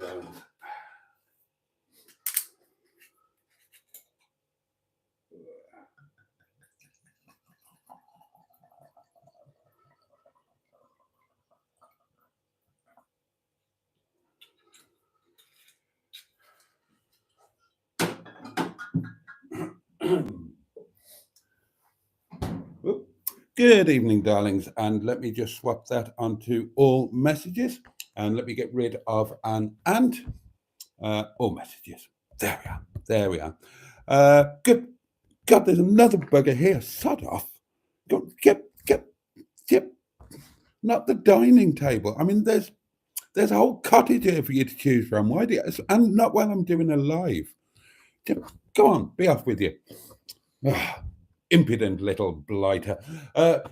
bones. Good evening, darlings, and let me just swap that onto all messages, and let me get rid of an and all messages. There we are. There we are. Good. God, there's another bugger here. Sod off. Go, get. Not the dining table. I mean, there's a whole cottage here for you to choose from. Why do you? And not while I'm doing a live. Go on, be off with you. Ah, impudent little blighter.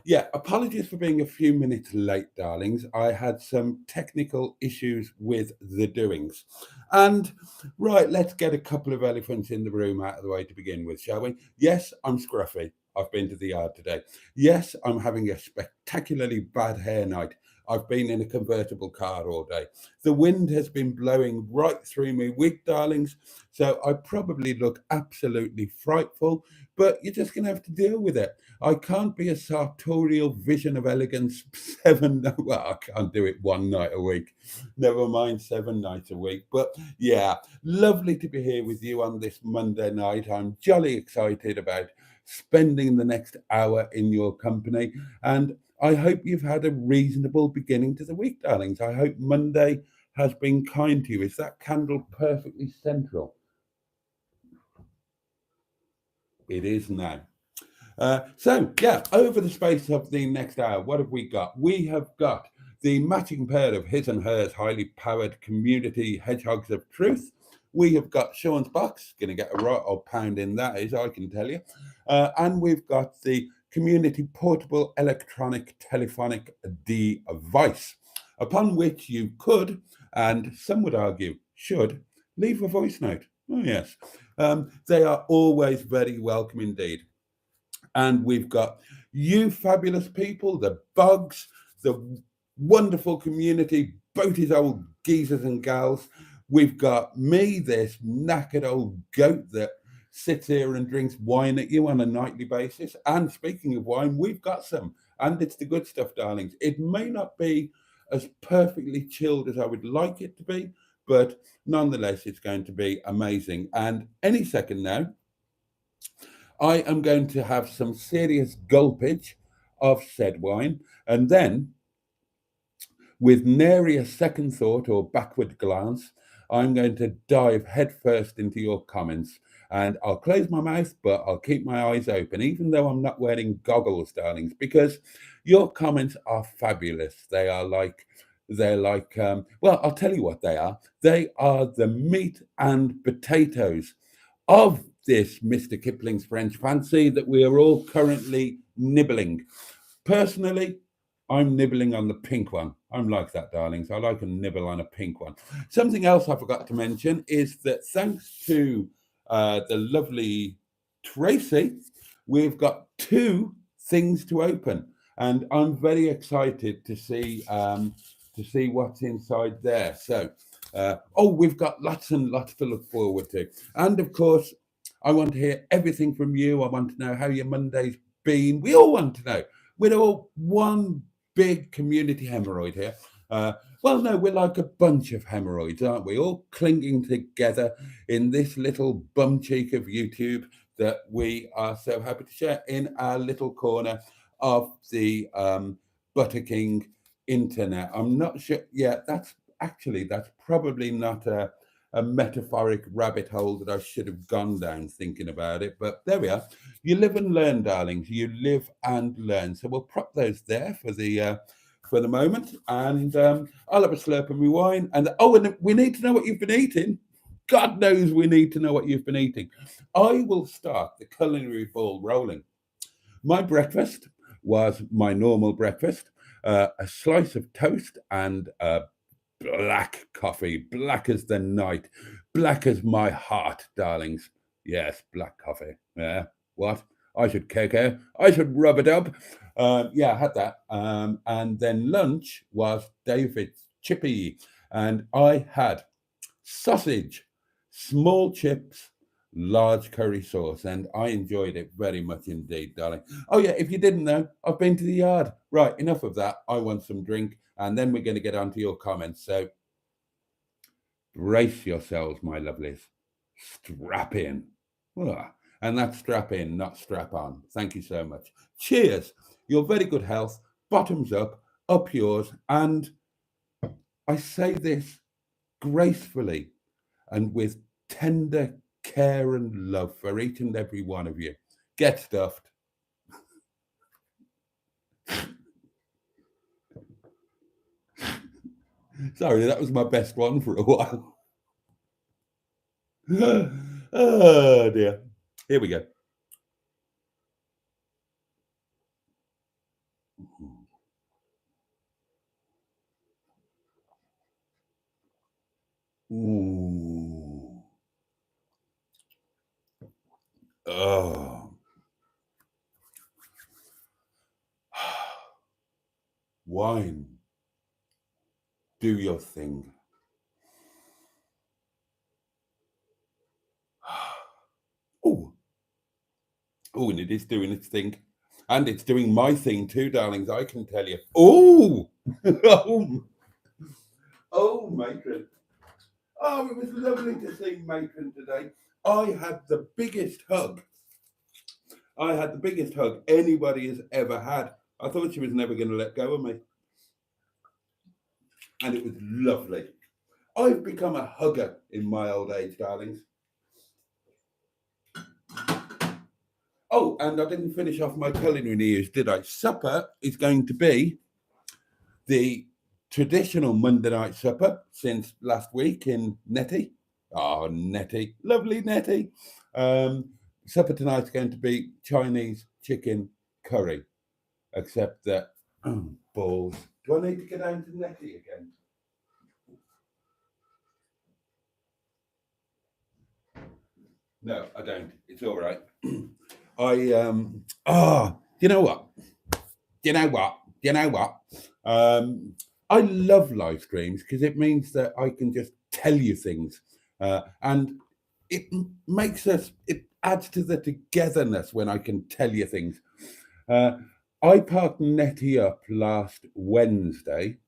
Yeah, apologies for being a few minutes late, darlings. I had some technical issues with the doings. And right, let's get a couple of elephants in the room out of the way to begin with, shall we? Yes, I'm scruffy. I've been to the yard today. Yes, I'm having a spectacularly bad hair night. I've been in a convertible car all day. The wind has been blowing right through me wig, darlings, so I probably look absolutely frightful, but you're just going to have to deal with it. I can't be a sartorial vision of elegance well, I can't do it one night a week, never mind 7 nights a week. But yeah, lovely to be here with you on this Monday night. I'm jolly excited about spending the next hour in your company, and I hope you've had a reasonable beginning to the week, darlings. I hope Monday has been kind to you. Is that candle perfectly central? It is now. So, yeah, over the space of the next hour, what have we got? We have got the matching pair of his and hers highly powered community hedgehogs of truth. We have got Sean's box, going to get a right old pound in that is, I can tell you. And we've got the community portable electronic telephonic device, upon which you could, and some would argue should, leave a voice note. Oh, yes. They are always very welcome indeed. And we've got you fabulous people, the bugs, the wonderful community, Boaty's old geezers and gals. We've got me, this knackered old goat that sits here and drinks wine at you on a nightly basis. And speaking of wine, we've got some, and it's the good stuff, darlings. It may not be as perfectly chilled as I would like it to be, but nonetheless, it's going to be amazing. And any second now, I am going to have some serious gulpage of said wine, and then, with nary a second thought or backward glance, I'm going to dive headfirst into your comments. And I'll close my mouth, but I'll keep my eyes open, even though I'm not wearing goggles, darlings, because your comments are fabulous. Well, I'll tell you what they are. They are the meat and potatoes of this Mr. Kipling's French fancy that we are all currently nibbling. Personally, I'm nibbling on the pink one. I'm like that, darlings. I like a nibble on a pink one. Something else I forgot to mention is that thanks to the lovely Tracy, we've got 2 things to open, and I'm very excited to see what's inside there. So, we've got lots and lots to look forward to, and of course, I want to hear everything from you. I want to know how your Monday's been. We all want to know. We're all one big community hemorrhoid here. Well, no, we're like a bunch of hemorrhoids, aren't we? All clinging together in this little bum cheek of YouTube that we are so happy to share in our little corner of the Butterking internet. I'm not sure. Yeah, that's probably not a metaphoric rabbit hole that I should have gone down thinking about it. But there we are. You live and learn, darlings. You live and learn. So we'll prop those there for the moment, and I'll have a slurp of my wine. And we need to know what you've been eating. God knows we need to know what you've been eating. I will start the culinary ball rolling. My breakfast was my normal breakfast: a slice of toast and a black coffee, black as the night, black as my heart, darlings. Yes, black coffee. Yeah. What? I should cocoa. I should rub it up. Yeah, I had that. And then lunch was David's chippy. And I had sausage, small chips, large curry sauce, and I enjoyed it very much indeed, darling. Oh yeah, if you didn't know, I've been to the yard. Right, enough of that. I want some drink, and then we're going to get on to your comments. So brace yourselves, my lovelies. Strap in. Ah, and that's strap in, not strap on. Thank you so much. Cheers. Your very good health. Bottoms up yours. And I say this gracefully and with tender care and love for each and every one of you. Get stuffed. Sorry, that was my best one for a while. Oh dear. Here we go. Ooh. Oh. Wine. Do your thing. Oh. Oh, and it is doing its thing. And it's doing my thing too, darlings, I can tell you. Oh. Oh. Oh, matron. Oh, it was lovely to see matron today. I had the biggest hug. I had the biggest hug anybody has ever had. I thought she was never going to let go of me. And it was lovely. I've become a hugger in my old age, darlings. Oh, and I didn't finish off my culinary news, did I? Supper is going to be the traditional Monday night supper since last week in Netti. Oh, Netti. Lovely Netti. Supper tonight's going to be Chinese chicken curry, except that, oh, balls. Do I need to get down to Netti again? No, I don't. It's all right. You know what? You know what? You know what? I love live streams because it means that I can just tell you things, and it adds to the togetherness when I can tell you things. I parked Nettie up last Wednesday,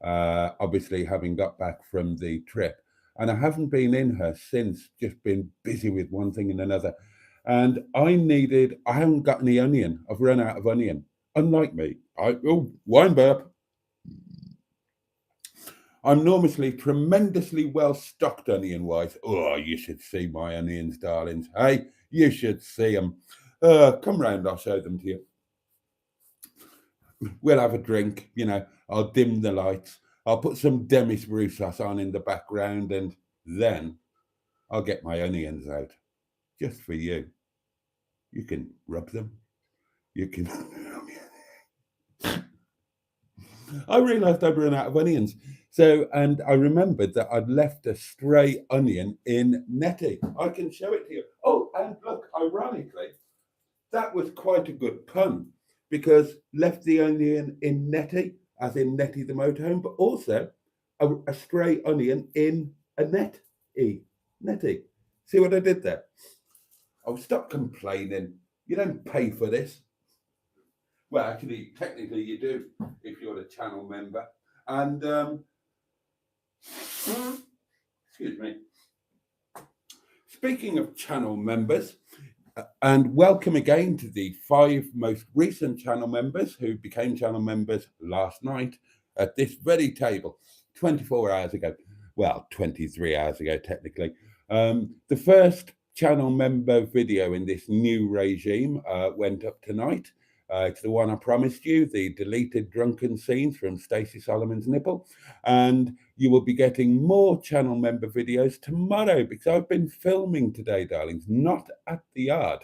obviously having got back from the trip, and I haven't been in her since, just been busy with one thing and another. And I haven't got any onion. I've run out of onion. Unlike me, wine burp. I'm normally tremendously well stocked onion wise. Oh, you should see my onions, darlings. Hey, you should see them. Come round, I'll show them to you. We'll have a drink, I'll dim the lights. I'll put some demi-sprue sauce on in the background, and then I'll get my onions out just for you. You can rub them. You can. I realised I'd run out of onions. And I remembered that I'd left a stray onion in Netti. I can show it to you. Oh, and look, ironically, that was quite a good pun because left the onion in Netti, as in Netti the motorhome, but also a stray onion in a Netti. Netti. See what I did there? Oh, stop complaining. You don't pay for this. Well, actually, technically you do if you're a channel member. And, excuse me. Speaking of channel members, and welcome again to the 5 most recent channel members who became channel members last night at this very table, 24 hours ago. Well, 23 hours ago, technically. The first channel member video in this new regime went up tonight. It's the one I promised you, the deleted drunken scenes from Stacey Solomon's nipple. And you will be getting more channel member videos tomorrow because I've been filming today, darlings, not at the yard.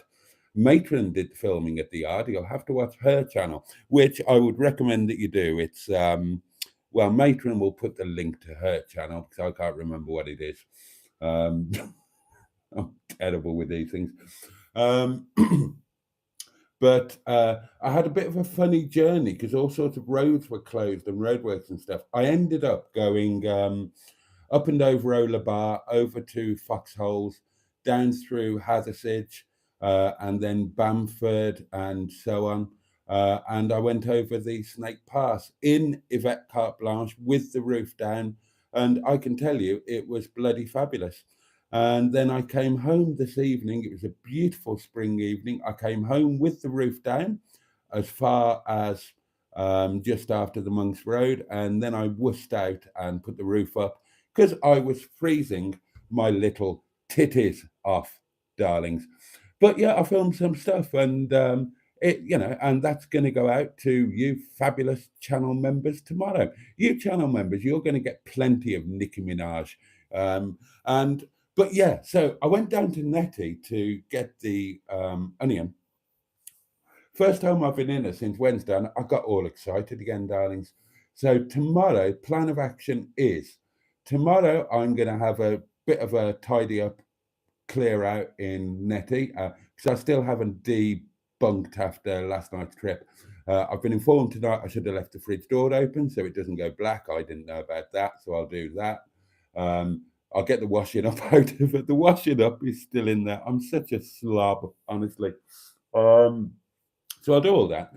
Matron did the filming at the yard. You'll have to watch her channel, which I would recommend that you do. It's, well, Matron will put the link to her channel because I can't remember what it is. I'm terrible with these things. But I had a bit of a funny journey because all sorts of roads were closed and roadworks and stuff. I ended up going up and over Ola Bar, over to Foxholes, down through Hathersage, and then Bamford, and so on. And I went over the Snake Pass in Yvette Carte Blanche with the roof down, and I can tell you it was bloody fabulous. And then I came home this evening. It was a beautiful spring evening. I came home with the roof down as far as just after the Monks Road, and then I wussed out and put the roof up because I was freezing my little titties off, darlings. But yeah, I filmed some stuff, and and that's going to go out to you fabulous channel members tomorrow. You channel members, you're going to get plenty of Nicki Minaj. And but yeah, so I went down to Netti to get the onion. First time I've been in it since Wednesday, and I got all excited again, darlings. So tomorrow, plan of action is tomorrow I'm going to have a bit of a tidy up, clear out in Netti because I still haven't debunked after last night's trip. I've been informed tonight I should have left the fridge door open so it doesn't go black. I didn't know about that, so I'll do that. I'll get the washing up out of it. The washing up is still in there. I'm such a slob, honestly. So I'll do all that.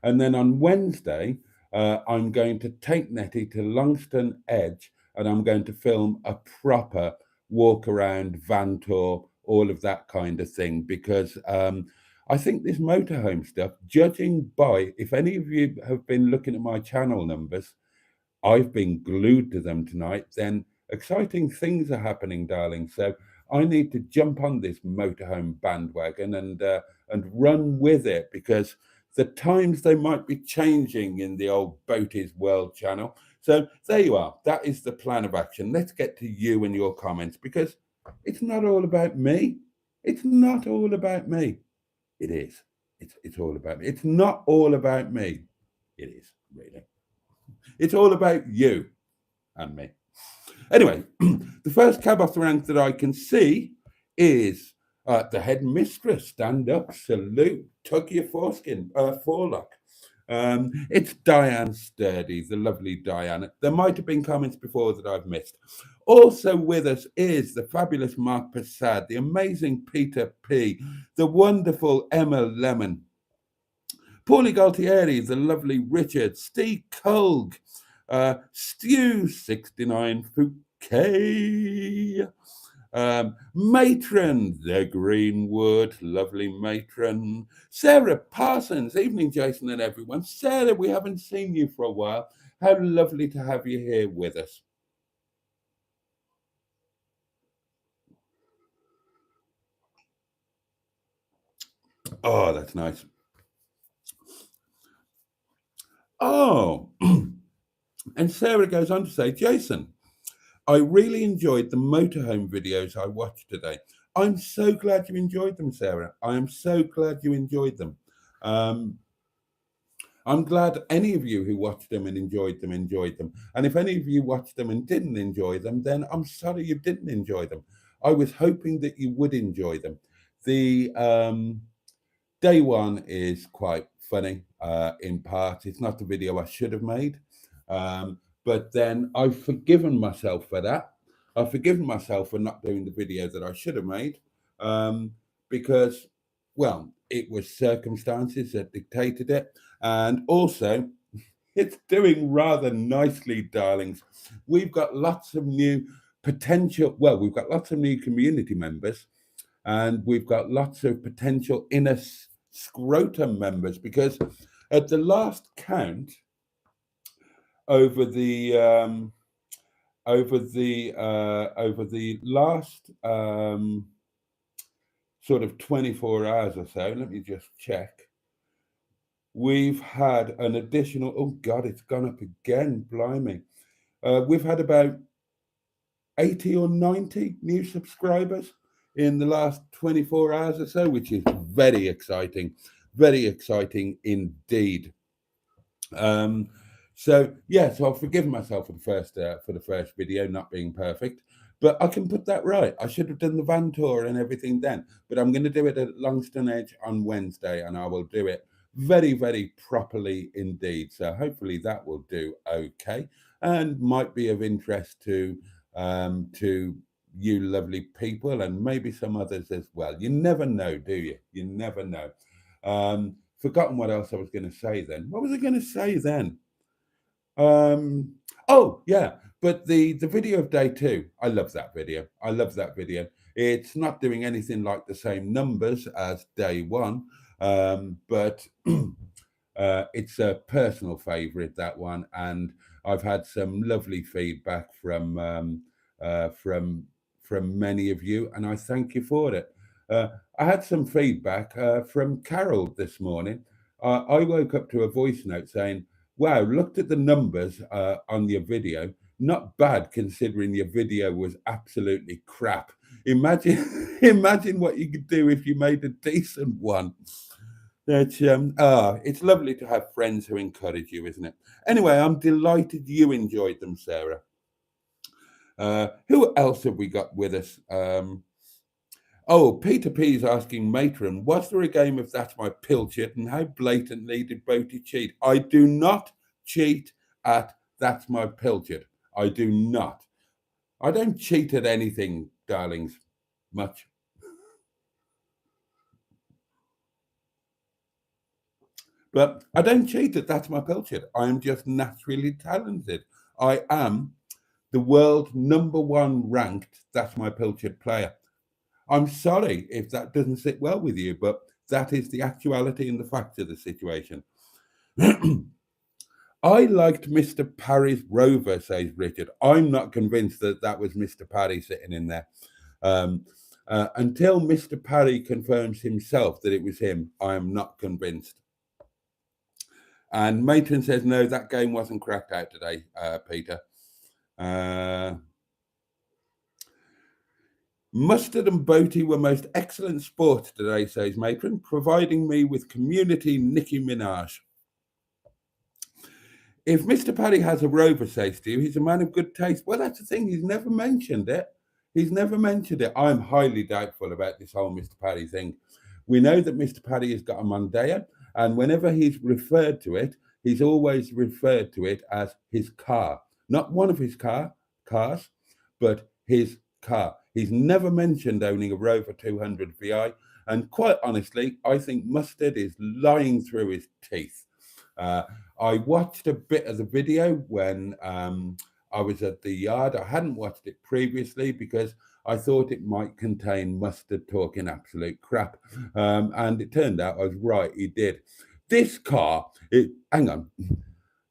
And then on Wednesday, I'm going to take Nettie to Longston Edge and I'm going to film a proper walk around, van tour, all of that kind of thing. Because I think this motorhome stuff, judging by, if any of you have been looking at my channel numbers, I've been glued to them tonight, then exciting things are happening, darling. So I need to jump on this motorhome bandwagon and run with it because the times they might be changing in the old Boaty's World channel. So there you are. That is the plan of action. Let's get to you and your comments because it's not all about me. It's not all about me. It is. It's all about me. It's not all about me. It is, really. It's all about you and me. Anyway, the first cab off the rank that I can see is the head mistress. Stand up, salute, tug your forelock. It's Diane Sturdy, the lovely Diane. There might have been comments before that I've missed. Also with us is the fabulous Mark Passad, the amazing Peter P, the wonderful Emma Lemon, Paulie Galtieri, the lovely Richard, Steve Colg, Stew 69 Fouquet, Matron, the Greenwood, lovely Matron, Sarah Parsons, evening Jason and everyone. Sarah, we haven't seen you for a while. How lovely to have you here with us. Oh, that's nice. Oh, and Sarah goes on to say, Jason, I really enjoyed the motorhome videos I watched today. I'm so glad you enjoyed them, Sarah. I am so glad you enjoyed them. I'm glad any of you who watched them and enjoyed them. And if any of you watched them and didn't enjoy them, then I'm sorry you didn't enjoy them. I was hoping that you would enjoy them. The day one is quite funny in part. It's not the video I should have made. But then I've forgiven myself for that. I've forgiven myself for not doing the video that I should have made because, well, it was circumstances that dictated it. And also, it's doing rather nicely, darlings. We've got lots of new we've got lots of new community members and we've got lots of potential inner scrotum members because at the last count, over the last sort of 24 hours or so, let me just check. We've had an additional. Oh God, it's gone up again! Blimey, we've had about 80 or 90 new subscribers in the last 24 hours or so, which is very exciting indeed. So I've forgiven myself for the first video not being perfect, but I can put that right. I should have done the van tour and everything then, but I'm going to do it at Longston Edge on Wednesday, and I will do it very, very properly indeed. So hopefully that will do okay, and might be of interest to to you lovely people, and maybe some others as well. You never know, do you? You never know. Forgotten what else I was going to say then. What was I going to say then? Um, oh yeah, but the video of day two, I love that video. I love that video. It's not doing anything like the same numbers as day one, but it's a personal favourite, that one, and I've had some lovely feedback uh, from from many of you, and I thank you for it. Uh, I had some feedback from Carol this morning. I woke up to a voice note saying, "Wow, looked at the numbers on your video. Not bad considering your video was absolutely crap. Imagine, imagine what you could do if you made a decent one." It's lovely to have friends who encourage you, isn't it? Anyway, I'm delighted you enjoyed them, Sarah. Who else have we got with us? Oh, Peter P's asking Matron, was there a game of That's My Pilchard and how blatantly did Boaty cheat? I do not cheat at That's My Pilchard. I do not. I don't cheat at anything, darlings, much. But I don't cheat at That's My Pilchard. I am just naturally talented. I am the world number one ranked That's My Pilchard player. I'm sorry if that doesn't sit well with you, but that is the actuality and the fact of the situation. I liked Mr. Parry's rover, says Richard. I'm not convinced that that was Mr. Parry sitting in there. Um, until Mr. Parry confirms himself that it was him, I am not convinced. And Matron says, no, that game wasn't cracked out today, Peter. Mustard and Boaty were most excellent sports today, says Matron, providing me with community Nicki Minaj. If Mr. Paddy has a rover, says Steve, he's a man of good taste. Well, that's the thing, he's never mentioned it. He's never mentioned it. I'm highly doubtful about this whole Mr. Paddy thing. We know that Mr. Paddy has got a Mondeo, and whenever he's referred to it, he's always referred to it as his car. Not one of his cars, but his car. He's never mentioned owning a Rover 200 VI, and quite honestly, I think Mustard is lying through his teeth. I watched a bit of the video when I was at the yard. I hadn't watched it previously because I thought it might contain Mustard talking absolute crap. And it turned out I was right, he did. This car, hang on.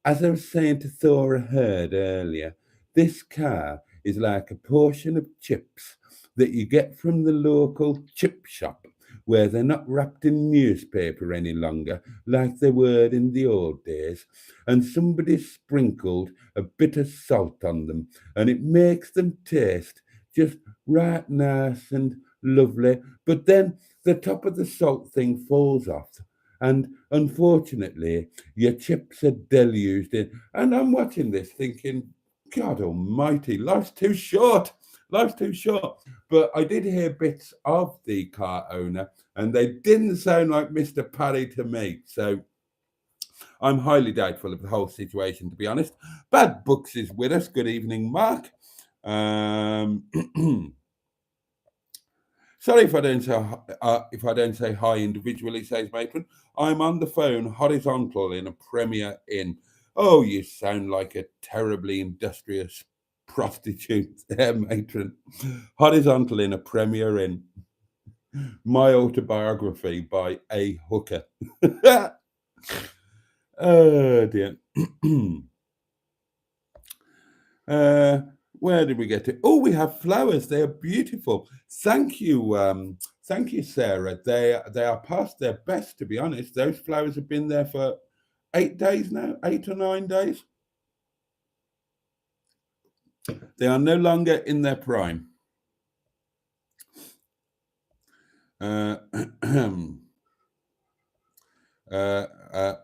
As I was saying to Thora Hurd earlier, this car is like a portion of chips that you get from the local chip shop where they're not wrapped in newspaper any longer like they were in the old days, and somebody sprinkled a bit of salt on them, and it makes them taste just right nice and lovely. But then the top of the salt thing falls off, and unfortunately, your chips are deluged in. And I'm watching this thinking, God almighty, life's too short. Life's too short. But I did hear bits of the car owner, and they didn't sound like Mr. Parry to me. So I'm highly doubtful of the whole situation, to be honest. Bad Books is with us. Good evening, Mark. Sorry if I don't say hi individually, says Matron. I'm on the phone horizontal in a Premier Inn. Oh, you sound like a terribly industrious prostitute there, Matron. Horizontal in a Premier Inn. My autobiography by A. Hooker. Oh dear. Where did we get to? Oh, we have flowers. They are beautiful. Thank you, Sarah. They are past their best, to be honest. Those flowers have been there for 8 days now, 8 or 9 days. They are no longer in their prime. uh, uh,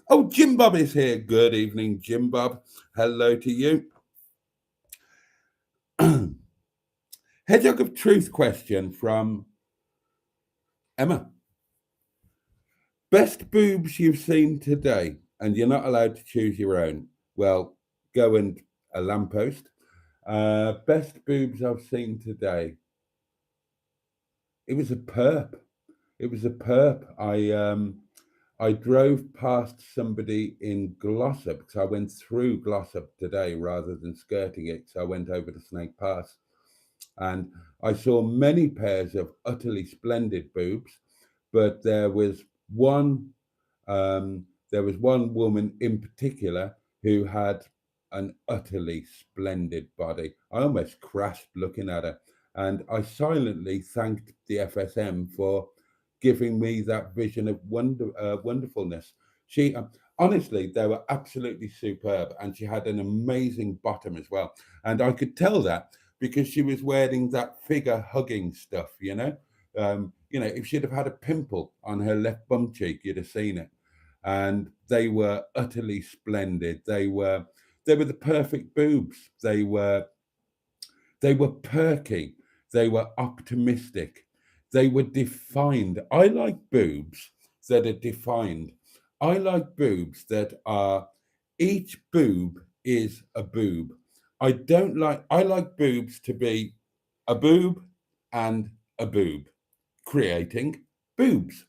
oh, Jim Bob is here. Good evening, Jim Bob. Hello to you. Hedgehog of Truth question from Emma. Best boobs you've seen today, and you're not allowed to choose your own. Well, go and a lamppost. Best boobs I've seen today. It was a perp. It was a perp. I drove past somebody in Glossop because I went through Glossop today rather than skirting it. So I went over to Snake Pass, and I saw many pairs of utterly splendid boobs, but one there was one woman in particular who had an utterly splendid body. I almost crashed looking at her, and I silently thanked the FSM for giving me that vision of wonderfulness. She honestly, they were absolutely superb, and she had an amazing bottom as well. And I could tell that because she was wearing that figure hugging stuff. If she'd have had a pimple on her left bum cheek, you'd have seen it. And they were utterly splendid. They were the perfect boobs. They were perky. They were optimistic. They were defined. I like boobs that are defined. I like boobs that are, each boob is a boob. I like boobs to be a boob and a boob, creating boobs.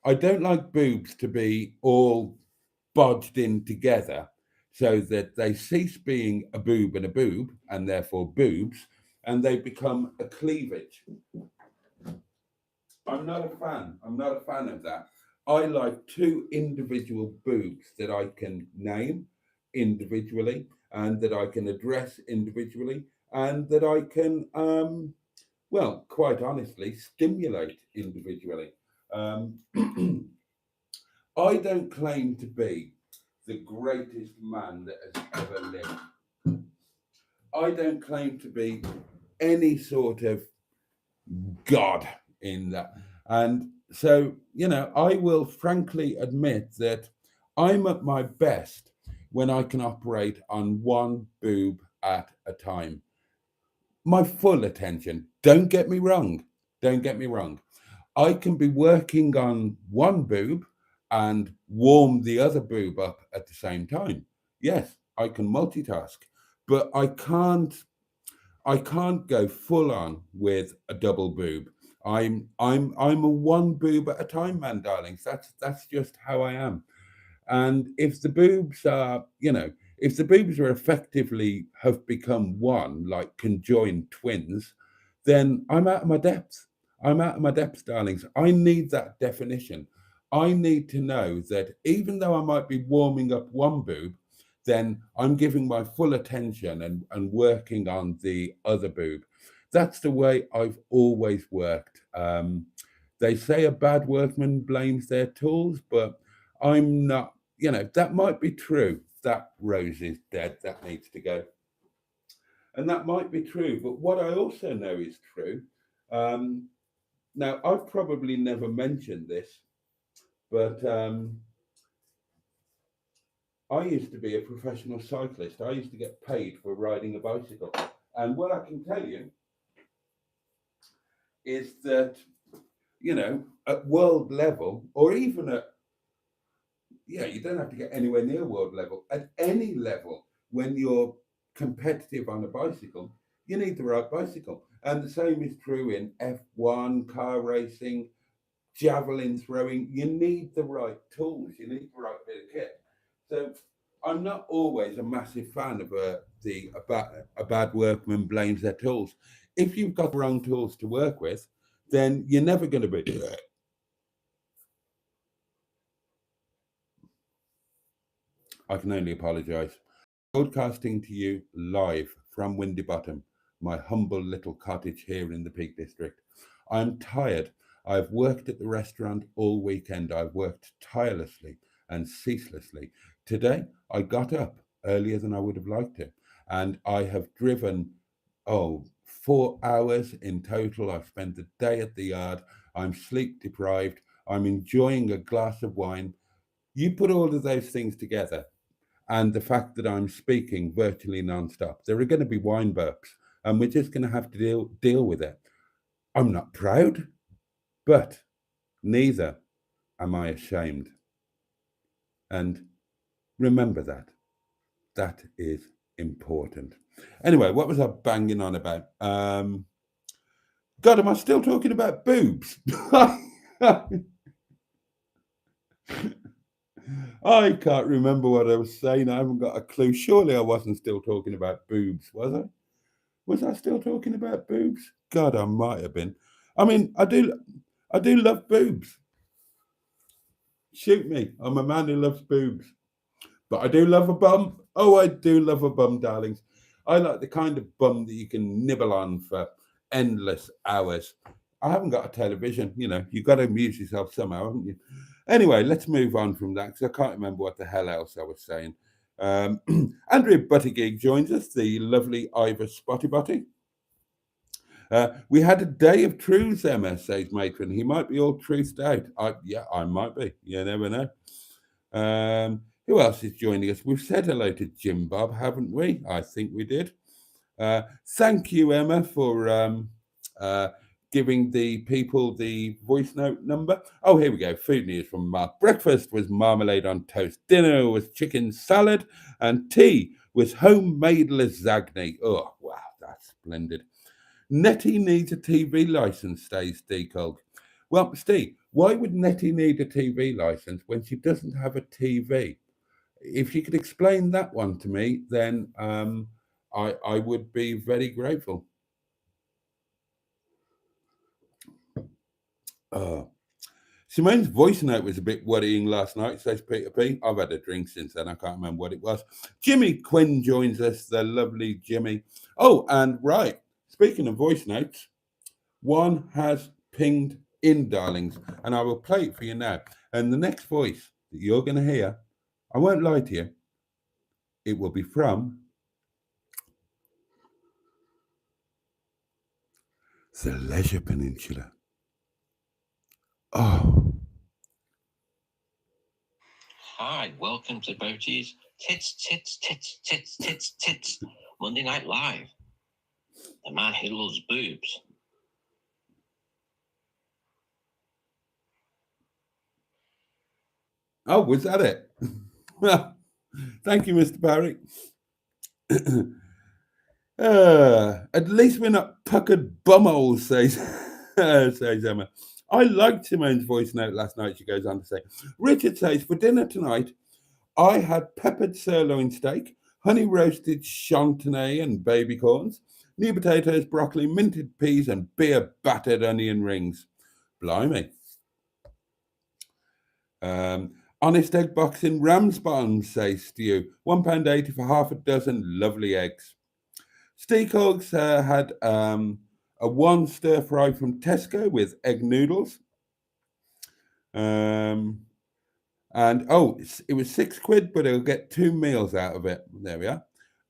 I don't like boobs to be all bodged in together so that they cease being a boob and therefore boobs, and they become a cleavage. I'm not a fan. I'm not a fan of that. I like two individual boobs that I can name individually and that I can address individually and that I can, well, quite honestly, stimulate individually. Um, I don't claim to be the greatest man that has ever lived. I don't claim to be any sort of God in that. And so, I will frankly admit that I'm at my best when I can operate on one boob at a time. My full attention. Don't get me wrong. Don't get me wrong. I can be working on one boob and warm the other boob up at the same time. Yes, I can multitask, but I can't go full on with a double boob. I'm a one boob at a time man, darlings. That's just how I am. And if the boobs are effectively have become one, like conjoined twins, then I'm out of my depth. I'm out of my depth, darlings. I need that definition. I need to know that even though I might be warming up one boob, then I'm giving my full attention and working on the other boob. That's the way I've always worked. They say a bad workman blames their tools, but I'm not, that might be true. That rose is dead, that needs to go. And that might be true. But what I also know is true. Um, Now, I've probably never mentioned this, but I used to be a professional cyclist. I used to get paid for riding a bicycle. And what I can tell you is that, at world level, or even you don't have to get anywhere near world level. At any level, when you're competitive on a bicycle, you need the right bicycle. And the same is true in F1, car racing, javelin throwing. You need the right tools. You need the right bit of kit. So I'm not always a massive fan of a bad workman blames their tools. If you've got the wrong tools to work with, then you're never going to be. I can only apologise. Broadcasting to you live from Windy Bottom, my humble little cottage here in the Peak District. I'm tired. I've worked at the restaurant all weekend. I've worked tirelessly and ceaselessly. Today, I got up earlier than I would have liked to, and I have driven, 4 hours in total. I've spent the day at the yard. I'm sleep deprived. I'm enjoying a glass of wine. You put all of those things together, and the fact that I'm speaking virtually nonstop. There are going to be wine burps, and we're just going to have to deal with it. I'm not proud, but neither am I ashamed. And remember that. That is important. Anyway, what was I banging on about? God, am I still talking about boobs? I can't remember what I was saying. I haven't got a clue. Surely I wasn't still talking about boobs, was I? Was I still talking about boobs? God, I might have been. I mean, I do love boobs. Shoot me. I'm a man who loves boobs. But I do love a bum. Oh, I do love a bum, darlings. I like the kind of bum that you can nibble on for endless hours. I haven't got a television, you've got to amuse yourself somehow, haven't you? Anyway, let's move on from that because I can't remember what the hell else I was saying. Andrea Buttigieg joins us, the lovely Ivor Spotty Botty. We had a day of truths, Emma, says Matron. He might be all truthed out. I might be. You never know. Who else is joining us? We've said hello to Jim Bob, haven't we? I think we did. Thank you, Emma, for giving the people the voice note number. Oh, here we go. Food news from Mark. Breakfast was marmalade on toast. Dinner was chicken salad. And tea was homemade lasagna. Oh, wow, that's splendid. Netti needs a TV license, says Decog. Well, Steve, why would Netti need a TV license when she doesn't have a TV? If you could explain that one to me, then I would be very grateful. Simone's voice note was a bit worrying last night, says Peter P. I've had a drink since then. I can't remember what it was. Jimmy Quinn joins us, the lovely Jimmy. Oh, and right, speaking of voice notes, one has pinged in, darlings, and I will play it for you now. And the next voice that you're going to hear, I won't lie to you, it will be from the Leisure Peninsula. Oh. Hi, welcome to Boaty's Tits Monday Night Live. The man who loves boobs. Oh, was that it? Thank you, Mr. Barry. At least we're not puckered bumholes, says Emma. I liked Simone's voice note last night, she goes on to say. Richard says, for dinner tonight, I had peppered sirloin steak, honey roasted chantenay and baby corns, new potatoes, broccoli, minted peas, and beer battered onion rings. Blimey. Honest egg box in ram's bottoms, says Stew. £1.80 for half a dozen lovely eggs. Steak Hogs had a one stir fry from Tesco with egg noodles. And it was £6, but it'll get 2 meals out of it. There we are.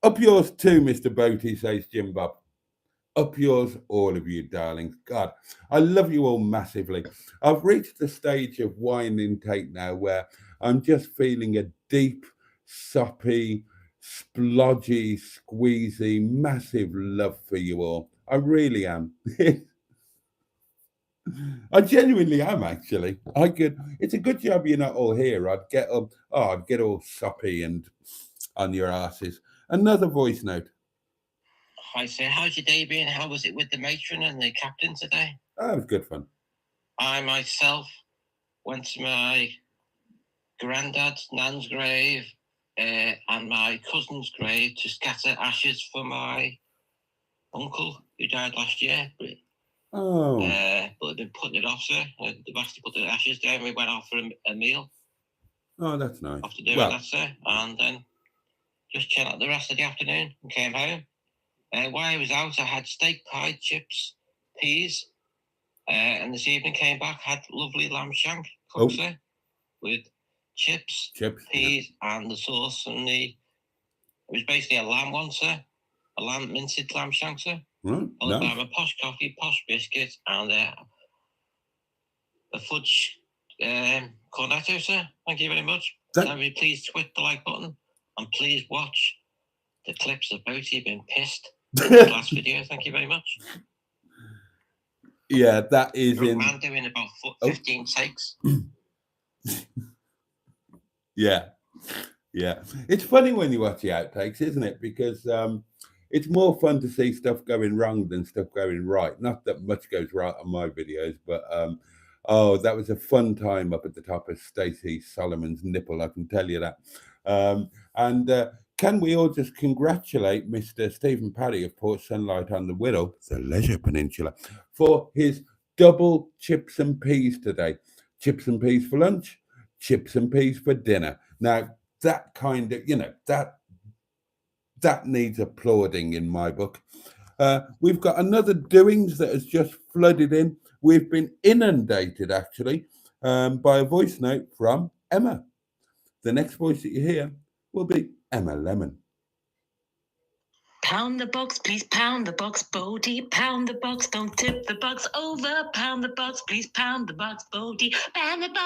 Up yours too, Mr. Boaty, says Jim Bob. Up yours, all of you, darlings. God, I love you all massively. I've reached the stage of wine intake now where I'm just feeling a deep, soppy, splodgy, squeezy, massive love for you all. I really am. I genuinely am, actually. It's a good job you're not all here. I'd get all soppy and on your asses. Another voice note. Hi, sir. How's your day been? How was it with the matron and the captain today? That was good fun. I myself went to my granddad's nan's grave and my cousin's grave to scatter ashes for my uncle who died last year. Oh. But I've been putting it off, sir. They've actually put the ashes down. We went out for a meal. Oh, that's nice. After doing that, sir. And then just chill out the rest of the afternoon and came home. While I was out, I had steak pie, chips, peas. And this evening came back, had lovely lamb shank cooked, sir, with chips, peas, and the sauce. And it was basically a lamb one, sir. A lamb minced lamb shank, sir. Right. Followed by a posh coffee, posh biscuit, and a fudge cornetto, sir. Thank you very much. So please hit the like button and please watch the clips of Boaty being pissed in the last video. Thank you very much. Yeah, that is in. Man doing about 15 takes. Yeah. Yeah, it's funny when you watch the outtakes, isn't it? Because it's more fun to see stuff going wrong than stuff going right. Not that much goes right on my videos, but oh, that was a fun time up at the top of Stacey Solomon's nipple. I can tell you that. And can we all just congratulate Mr. Stephen Paddy of Port Sunlight on the Wirral, the Leisure Peninsula, for his double chips and peas today. Chips and peas for lunch, chips and peas for dinner. Now, that kind of, that needs applauding in my book. We've got another doings that has just flooded in. We've been inundated, actually, by a voice note from Emma. The next voice that you hear will be Emma Lemon. Pound the box, please pound the box, Boaty. Pound the box, don't tip the box over. Pound the box, please pound the box, Boaty. Pound the box.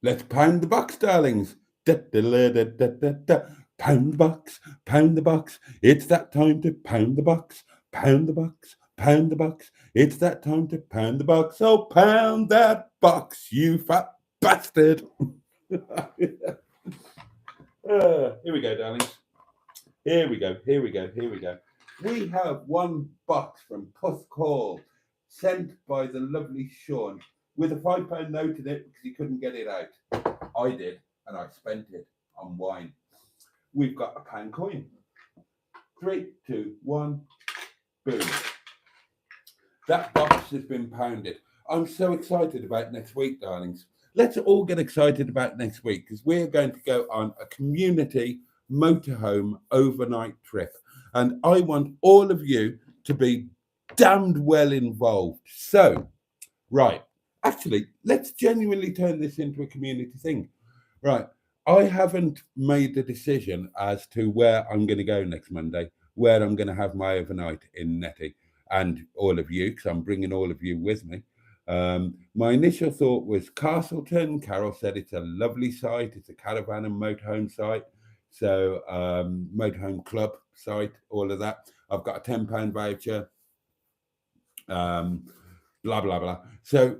Let's pound the box, darlings. Da, da, da, da, da, da, da. Pound the box, pound the box. It's that time to pound the box, pound the box, pound the box. It's that time to pound the box. Oh, pound that box, you fat bastard. Here we go, darlings. Here we go, here we go, here we go. We have one box from Puff Call, sent by the lovely Sean, with a £5 note in it because he couldn't get it out. I did, and I spent it on wine. We've got a pound coin. 3, 2, 1, boom. That box has been pounded. I'm so excited about next week, darlings. Let's all get excited about next week because we're going to go on a community motorhome overnight trip. And I want all of you to be damned well involved. So, right. Actually, let's genuinely turn this into a community thing. Right. I haven't made the decision as to where I'm going to go next Monday, where I'm going to have my overnight in Netti, and all of you, because I'm bringing all of you with me. My initial thought was Castleton. Carol said it's a lovely site. It's a caravan and motorhome site. So motorhome club site, all of that. I've got a £10 voucher. Blah, blah, blah. So,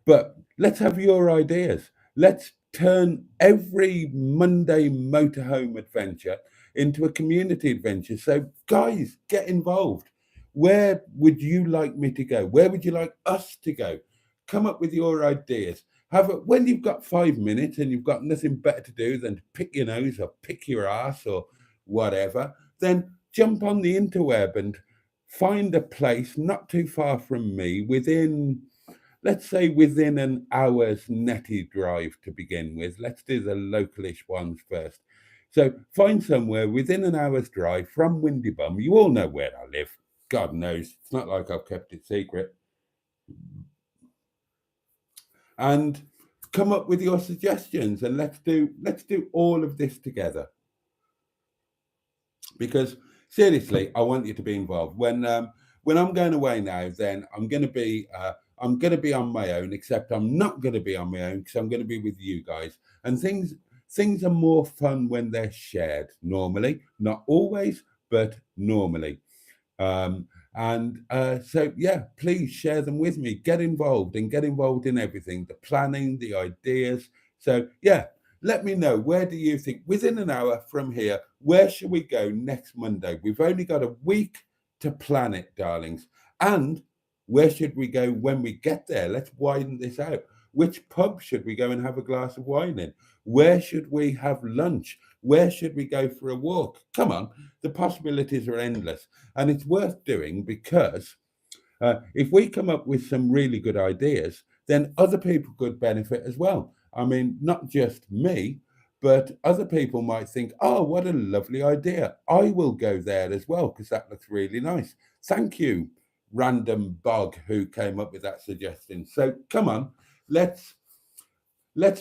but let's have your ideas. Let's turn every Monday motorhome adventure into a community adventure. So, guys, get involved. Where would you like me to go? Where would you like us to go? Come up with your ideas. When you've got 5 minutes and you've got nothing better to do than to pick your nose or pick your ass or whatever, then jump on the interweb and find a place not too far from me within, let's say, within an hour's Netti drive to begin with. Let's do the localish ones first. So find somewhere within an hour's drive from Windybum. You all know where I live. God knows. It's not like I've kept it secret. And come up with your suggestions and let's do all of this together. Because seriously, I want you to be involved. When I'm going away now, then I'm going to be on my own. Except I'm not going to be on my own because I'm going to be with you guys. And things are more fun when they're shared. Normally, not always, but normally. So yeah, please share them with me. Get involved in everything, the planning, the ideas. So yeah, let me know, where do you think, within an hour from here, where should we go next Monday? We've only got a week to plan it, darlings. And where should we go when we get there? Let's widen this out. Which pub should we go and have a glass of wine in? Where should we have lunch? Where should we go for a walk? Come on, the possibilities are endless. And it's worth doing because if we come up with some really good ideas, then other people could benefit as well. I mean, not just me, but other people might think, oh, what a lovely idea. I will go there as well because that looks really nice. Thank you, random bog who came up with that suggestion. So come on, let's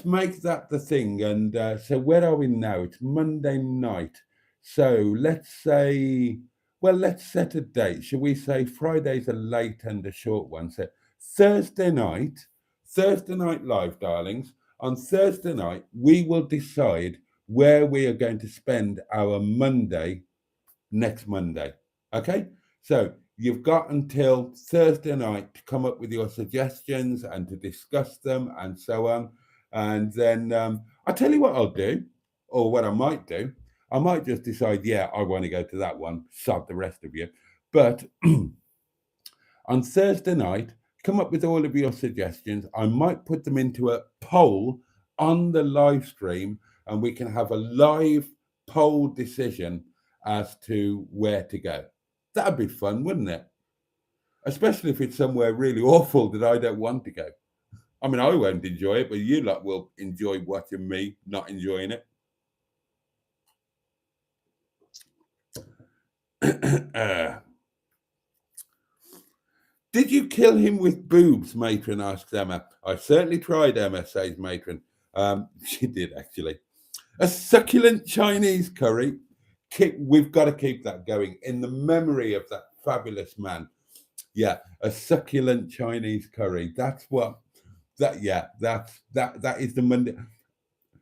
make that the thing. And so where are we now? It's Monday night. So let's set a date. Shall we say Friday's a late and a short one? So Thursday night live, darlings. On Thursday night, we will decide where we are going to spend our Monday next Monday. Okay? So You've got until Thursday night to come up with your suggestions and to discuss them and so on. And then I'll tell you what I'll do, or what I might do. I might just decide, yeah, I want to go to that one, sod the rest of you. But on Thursday night, come up with all of your suggestions. I might put them into a poll on the live stream, and we can have a live poll decision as to where to go. That'd be fun, wouldn't it? Especially if it's somewhere really awful that I don't want to go. I mean, I won't enjoy it, but you lot will enjoy watching me not enjoying it. Did you kill him with boobs, Matron asks Emma. I certainly tried, Emma, says Matron. She did, actually. A succulent Chinese curry. We've got to keep that going in the memory of that fabulous man. Yeah, a succulent Chinese curry. That's what that is the Monday.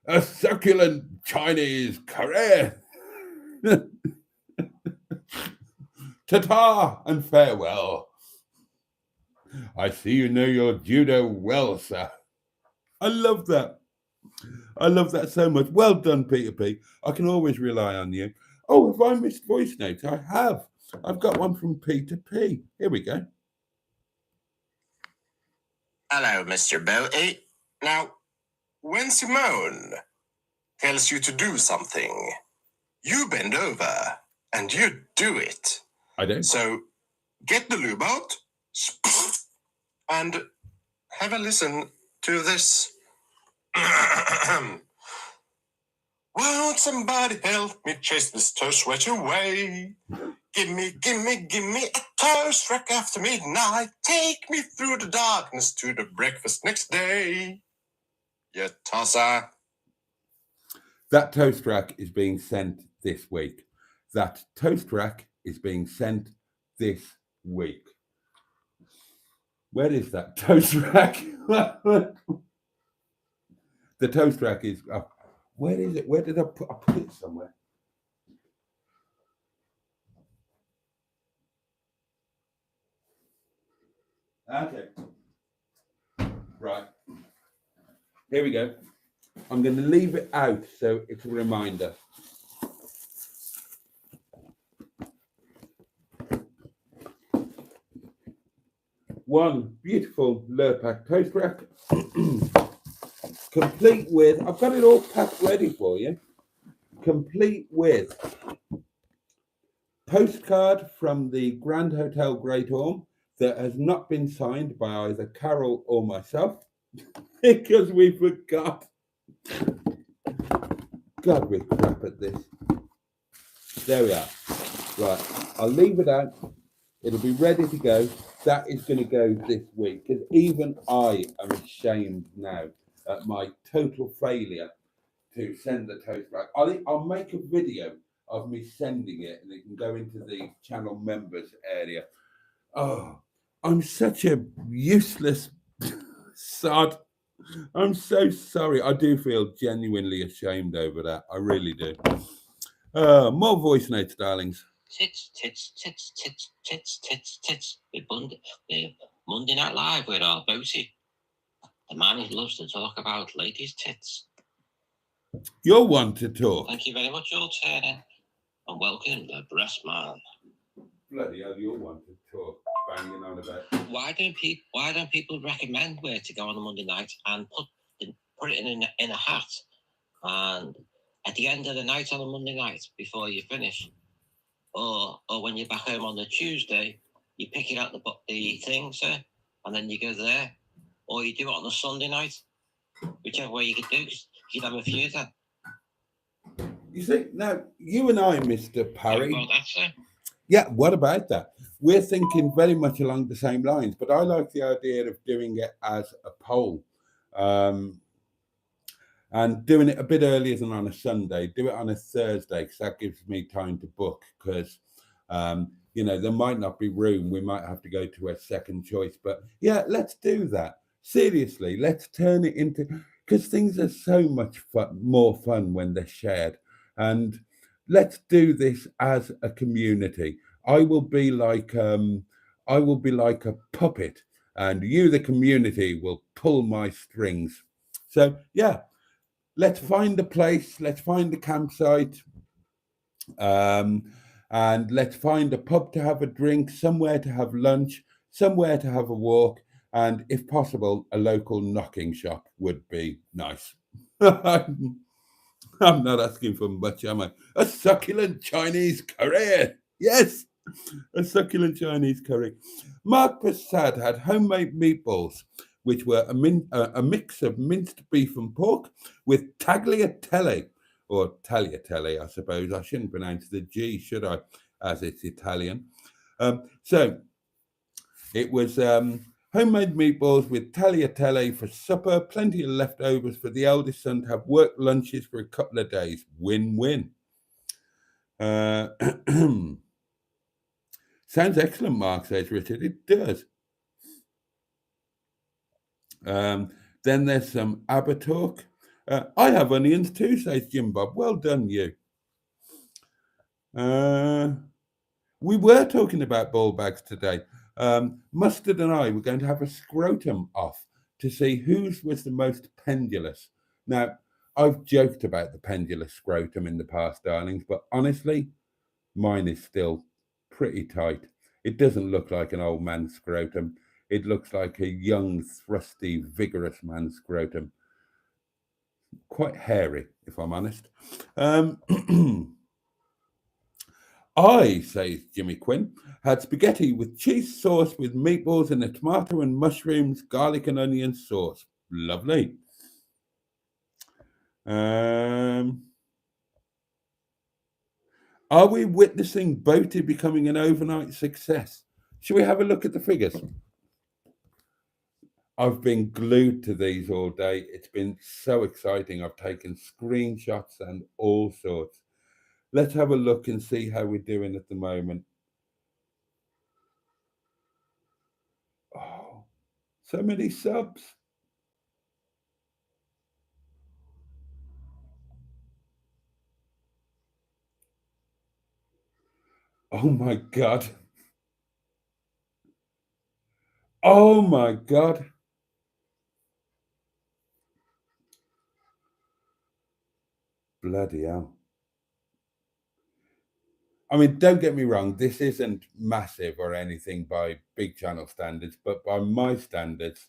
A succulent Chinese curry. Ta-ta and farewell. I see you know your judo well, sir. I love that. I love that so much. Well done, Peter P. I can always rely on you. Oh, have I missed voice notes? I have. I've got one from Peter P. Here we go. Hello, Mr. Boaty. Now, when Simone tells you to do something, you bend over and you do it. I don't. So get the lube out and have a listen to this. Won't somebody help me chase this toe sweat away? Give me a toe struck after midnight. Take me through the darkness to the breakfast next day. You tosser. That toast rack is being sent this week. That toast rack is being sent this week. Where is that toast rack? The toast rack is... where is it? Where did I put it somewhere? Okay. Right. Here we go. I'm going to leave it out so it's a reminder. One beautiful Lurpak toast rack. Complete with, I've got it all packed ready for you. Complete with postcard from the Grand Hotel Great Orme that has not been signed by either Carol or myself because we forgot. God, we're crap at this. There we are. Right, I'll leave it out. It'll be ready to go. That is going to go this week because even I am ashamed now at my total failure to send the toast back. I'll make a video of me sending it and it can go into the channel members area. Oh, I'm such a useless sod. I'm so sorry. I do feel genuinely ashamed over that. I really do. More voice notes, darlings. Tits. With Monday Night Live with our Boaty. The man who loves to talk about ladies' tits. You're one to talk. Thank you very much, your turn. And welcome, the breast man. Bloody hell, you're one to talk. Banging on about. Why don't people recommend where to go on a Monday night and put it in a hat, and at the end of the night on a Monday night before you finish, or when you're back home on the Tuesday, you pick it out the thing, sir, and then you go there, or you do it on a Sunday night, whichever way you could do. You'd have a few then. You see, now you and I, Mr. Parry. Well, that's it. Yeah, what about that? We're thinking very much along the same lines, but I like the idea of doing it as a poll and doing it a bit earlier than on a Sunday. Do it on a Thursday because that gives me time to book because, there might not be room. We might have to go to a second choice. But yeah, let's do that. Seriously, let's turn it into, because things are so much more fun when they're shared. And let's do this as a community. I will be like a puppet, and you, the community, will pull my strings. So yeah, let's find a place. Let's find a campsite. Um, and let's find a pub to have a drink, somewhere to have lunch, somewhere to have a walk, and if possible, a local knocking shop would be nice. I'm not asking for much, am I? A succulent Chinese curry. Yes, a succulent Chinese curry. Mark Prasad had homemade meatballs, which were a mix of minced beef and pork with tagliatelle, or tagliatelle, I suppose. I shouldn't pronounce the G, should I, as it's Italian. So it was homemade meatballs with tagliatelle for supper, plenty of leftovers for the eldest son to have work lunches for a couple of days. Win-win. Sounds excellent, Mark, says Richard. It does. Then there's some ABBA talk. I have onions too, says Jim Bob. Well done, you. We were talking about ball bags today. Mustard and I were going to have a scrotum off to see whose was the most pendulous. Now, I've joked about the pendulous scrotum in the past, darlings, but honestly, mine is still pretty tight. It doesn't look like an old man's scrotum. It looks like a young, thrusty, vigorous man's scrotum. Quite hairy, if I'm honest. I, says Jimmy Quinn, had spaghetti with cheese sauce with meatballs and a tomato and mushrooms, garlic and onion sauce. Lovely. Are we witnessing Boaty becoming an overnight success? Shall we have a look at the figures? I've been glued to these all day. It's been so exciting. I've taken screenshots and all sorts. Let's have a look and see how we're doing at the moment. Oh, so many subs. Oh my God. Oh my God. Bloody hell. I mean, don't get me wrong, this isn't massive or anything by big channel standards, but by my standards,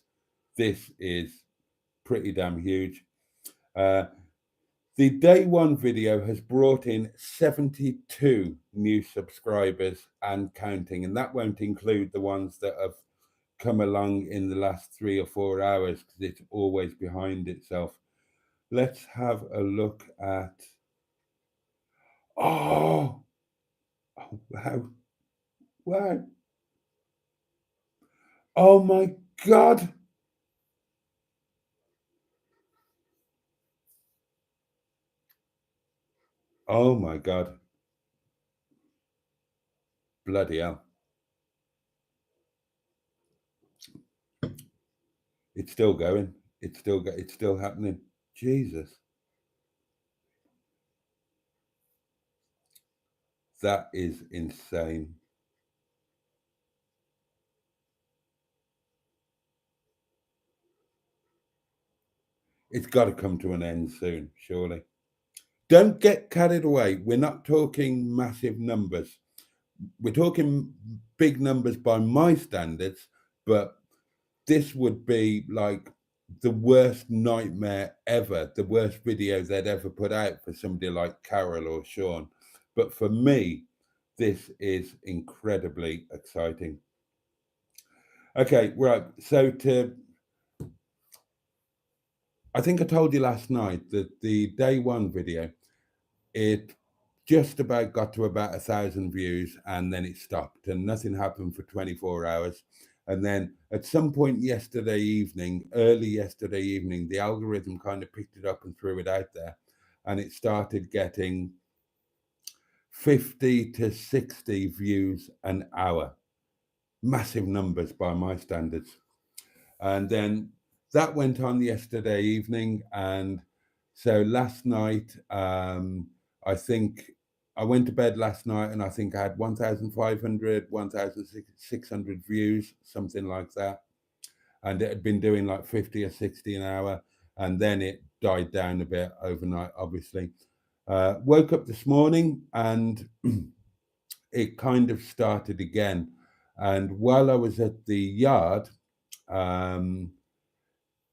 this is pretty damn huge. The day one video has brought in 72 new subscribers and counting, and that won't include the ones that have come along in the last 3 or 4 hours because it's always behind itself. Let's have a look at. Oh, wow. Wow. Oh my God. Oh my God. Bloody hell. It's still going. It's still happening. Jesus. That is insane. It's got to come to an end soon, surely. Don't get carried away. We're not talking massive numbers. We're talking big numbers by my standards, but this would be like the worst nightmare ever, the worst video they'd ever put out for somebody like Carol or Sean. But for me, this is incredibly exciting. Okay, right. So I think I told you last night that the day one video, it just about got to about 1,000 views and then it stopped and nothing happened for 24 hours. And then at some point yesterday evening, early yesterday evening, the algorithm kind of picked it up and threw it out there and it started getting 50 to 60 views an hour. Massive numbers by my standards. And then that went on yesterday evening. And so last night, I think I went to bed last night and I think I had 1,500, 1,600 views, something like that. And it had been doing like 50 or 60 an hour. And then it died down a bit overnight, obviously. Woke up this morning and it kind of started again. And while I was at the yard,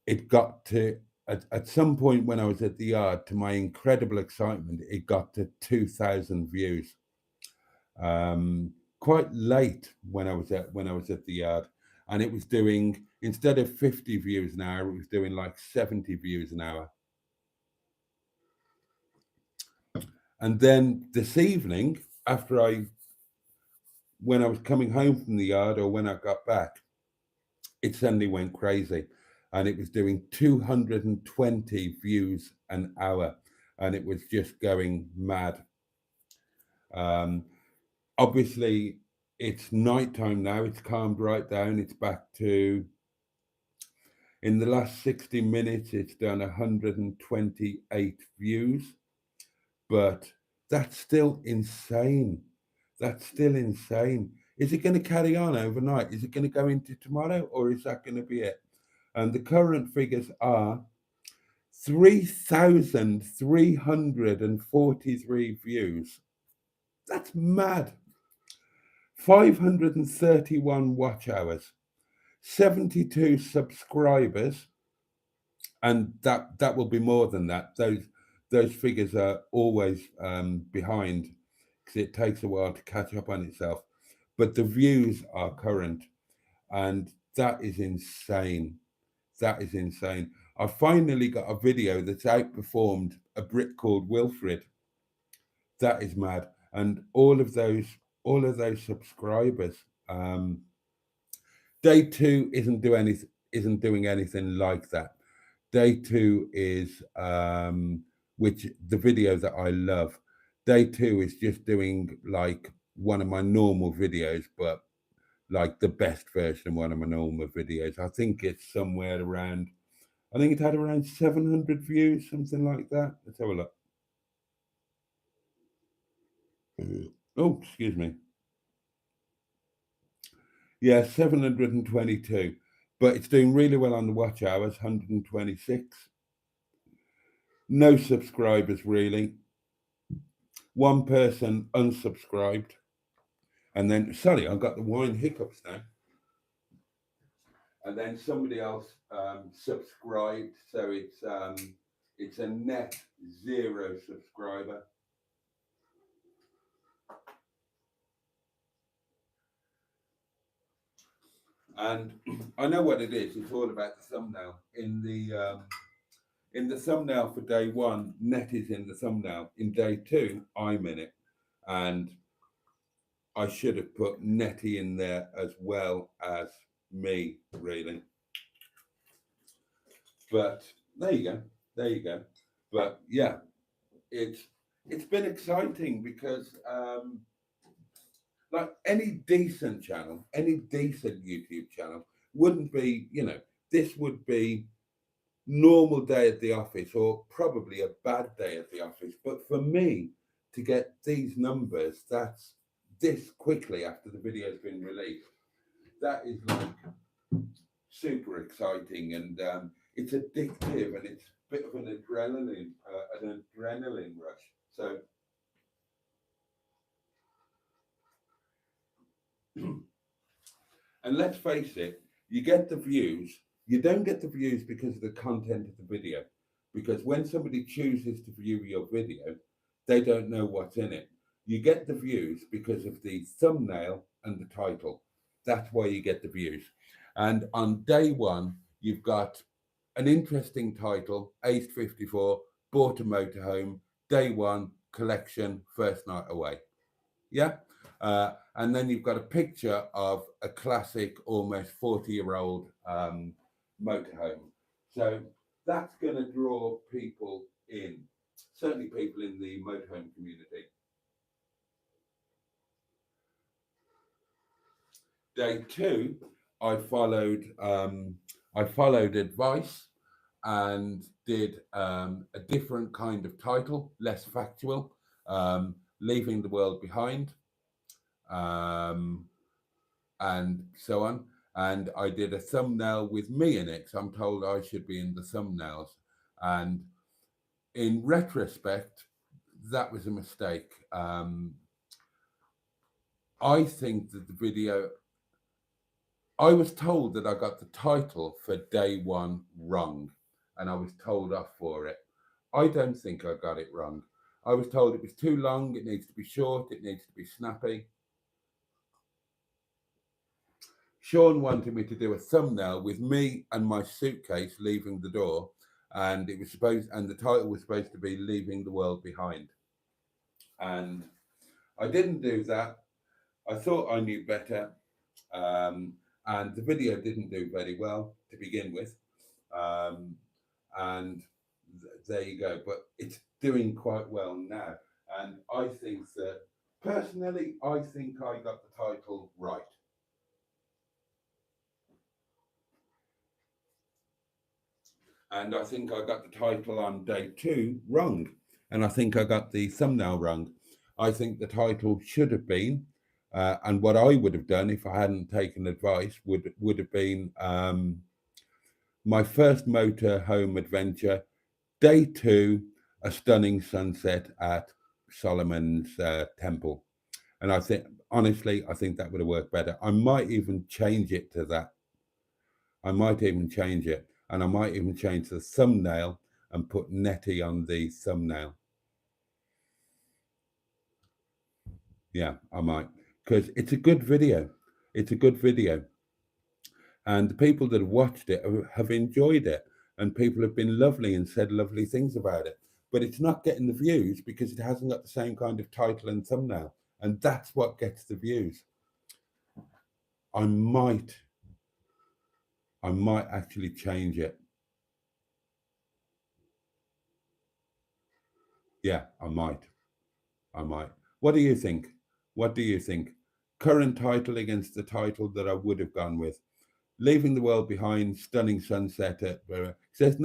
it got to, at some point when I was at the yard, to my incredible excitement, it got to 2,000 views. Quite late when I was at the yard, and it was doing, instead of 50 views an hour, it was doing like 70 views an hour. And then this evening, when I was coming home from the yard or when I got back, it suddenly went crazy, and it was doing 220 views an hour, and it was just going mad. Obviously, it's nighttime now. It's calmed right down. It's back to, in the last 60 minutes, it's done 128 views, but that's still insane. That's still insane. Is it going to carry on overnight? Is it going to go into tomorrow, or is that going to be it? And the current figures are 3,343 views. That's mad. 531 watch hours, 72 subscribers, and that will be more than that. Those figures are always behind because it takes a while to catch up on itself. But the views are current, and that is insane. That is insane. I finally got a video that's outperformed a Brit called Wilfred. That is mad. And all of those subscribers. Day two isn't doing anything like that. Day two is which the video that I love. Day two is just doing like one of my normal videos, but like the best version of one of my normal videos. I think it's somewhere around, I think it had around 700 views, something like that. Let's have a look. Oh, excuse me. Yeah, 722. But it's doing really well on the watch hours, 126. No subscribers, really. One person unsubscribed. And then, sorry, I've got the wine hiccups now. And then somebody else subscribed. So it's a net 0 subscriber. And I know what it is. It's all about the thumbnail. In the thumbnail for day one, Netti's in the thumbnail. In day two, I'm in it. And I should have put Netti in there as well as me, really. But there you go. There you go. But yeah, it's been exciting because like any decent channel, any decent YouTube channel wouldn't be, this would be normal day at the office or probably a bad day at the office. But for me to get these numbers, that's this quickly after the video's been released, that is like super exciting, and it's addictive, and it's a bit of an adrenaline rush. So and let's face it, you get the views. You don't get the views because of the content of the video, because when somebody chooses to view your video, they don't know what's in it. You get the views because of the thumbnail and the title. That's why you get the views. And on day one, you've got an interesting title, Aged 54, bought a motorhome, day one, collection, first night away. Yeah. And then you've got a picture of a classic, almost 40-year-old motorhome. So that's going to draw people in, certainly people in the motorhome community. Day two, I followed advice and did a different kind of title, less factual. leaving the world behind, and so on. And I did a thumbnail with me in it. So I'm told I should be in the thumbnails. And in retrospect, that was a mistake. I think that the video, I was told that I got the title for day one wrong, and I was told off for it. I don't think I got it wrong. I was told it was too long, it needs to be short, it needs to be snappy. Sean wanted me to do a thumbnail with me and my suitcase leaving the door, and the title was supposed to be Leaving the World Behind. And I didn't do that. I thought I knew better. And the video didn't do very well to begin with. And there you go. But it's doing quite well now. And I think that, personally, I think I got the title right. And I think I got the title on day 2 wrong. And I think I got the thumbnail wrong. I think the title should have been, and what I would have done if I hadn't taken advice would have been my first motorhome adventure, day 2, a stunning sunset at Solomon's temple. And I think, honestly, I think that would have worked better. I might even change it to that. I might even change it. And I might even change the thumbnail and put Netti on the thumbnail. Yeah, I might. Because it's a good video. It's a good video. And the people that have watched it have enjoyed it. And people have been lovely and said lovely things about it. But it's not getting the views because it hasn't got the same kind of title and thumbnail. And that's what gets the views. I might actually change it. Yeah, I might. What do you think? What do you think? Current title against the title that I would have gone with. Leaving the World Behind, stunning sunset at says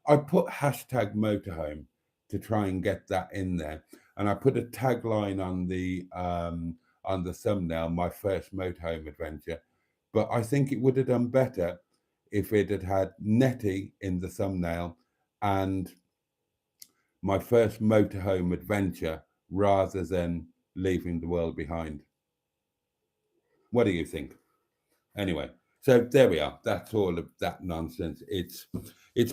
I put hashtag motorhome to try and get that in there. And I put a tagline on the thumbnail, my first motorhome adventure. But I think it would have done better if it had had Netti in the thumbnail and my first motorhome adventure rather than leaving the world behind. What do you think? Anyway, so there we are. That's all of that nonsense. It's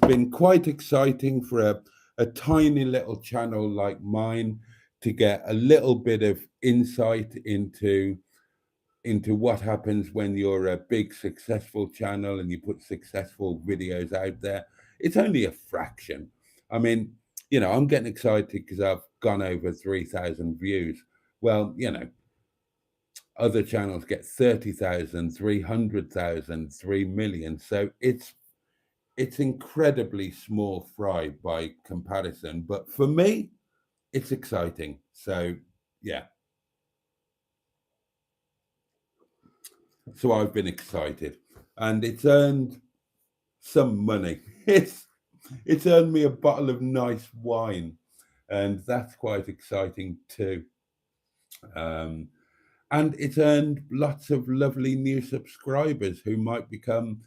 been quite exciting for a tiny little channel like mine to get a little bit of insight into what happens when you're a big successful channel and you put successful videos out there. It's only a fraction. I mean, I'm getting excited because I've gone over 3,000 views. Well, other channels get 30,000, 300,000, 3 million. So it's incredibly small fry by comparison. But for me, it's exciting. So, yeah. So I've been excited. And it's earned some money. It's earned me a bottle of nice wine. And that's quite exciting too. And it's earned lots of lovely new subscribers who might become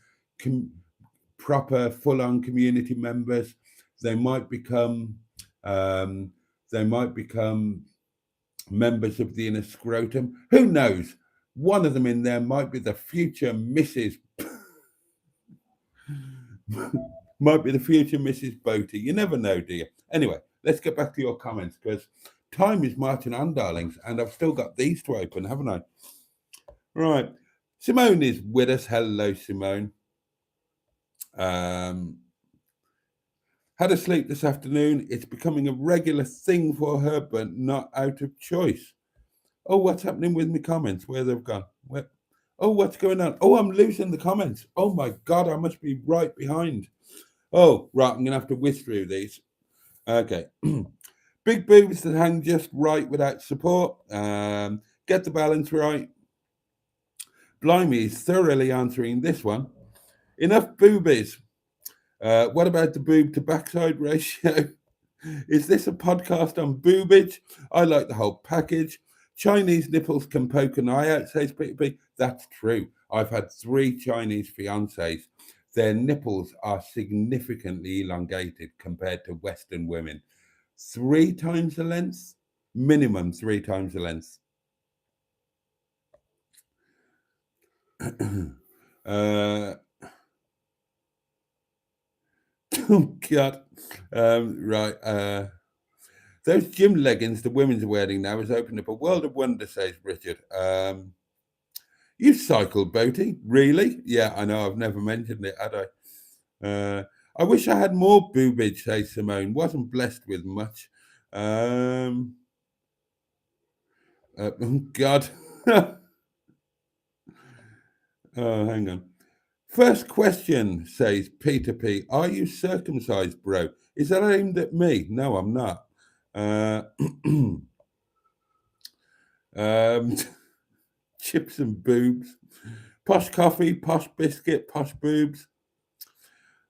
proper full-on community members. They might become members of the inner scrotum. Who knows? One of them in there might be the future Mrs. might be the future Mrs. Boaty. You never know, do you? Anyway, let's get back to your comments because time is marching on, darlings, and I've still got these to open, haven't I? Right. Simone is with us. Hello, Simone. Had a sleep this afternoon. It's becoming a regular thing for her, but not out of choice. Oh, what's happening with my comments? Where they've gone? Oh, what's going on? Oh, I'm losing the comments. Oh, my God, I must be right behind. Oh, right, I'm going to have to whiz through these. Okay. Big boobs that hang just right without support. Get the balance right. Blimey is thoroughly answering this one. Enough boobies. What about the boob to backside ratio? Is this a podcast on boobage? I like the whole package. Chinese nipples can poke an eye out, says Peter P. That's true. I've had 3 Chinese fiancés. Their nipples are significantly elongated compared to Western women. 3 times the length? Minimum 3 times the length. Oh, God. Right. Those gym leggings the women's are wearing now has opened up a world of wonder, says Richard. You cycled, Boaty? Really? Yeah, I know. I've never mentioned it, had I? I wish I had more boobage, says Simone. Wasn't blessed with much. Oh, God. Oh, hang on. First question, says Peter P. Are you circumcised, bro? Is that aimed at me? No, I'm not. Chips and boobs. Posh coffee, posh biscuit, posh boobs.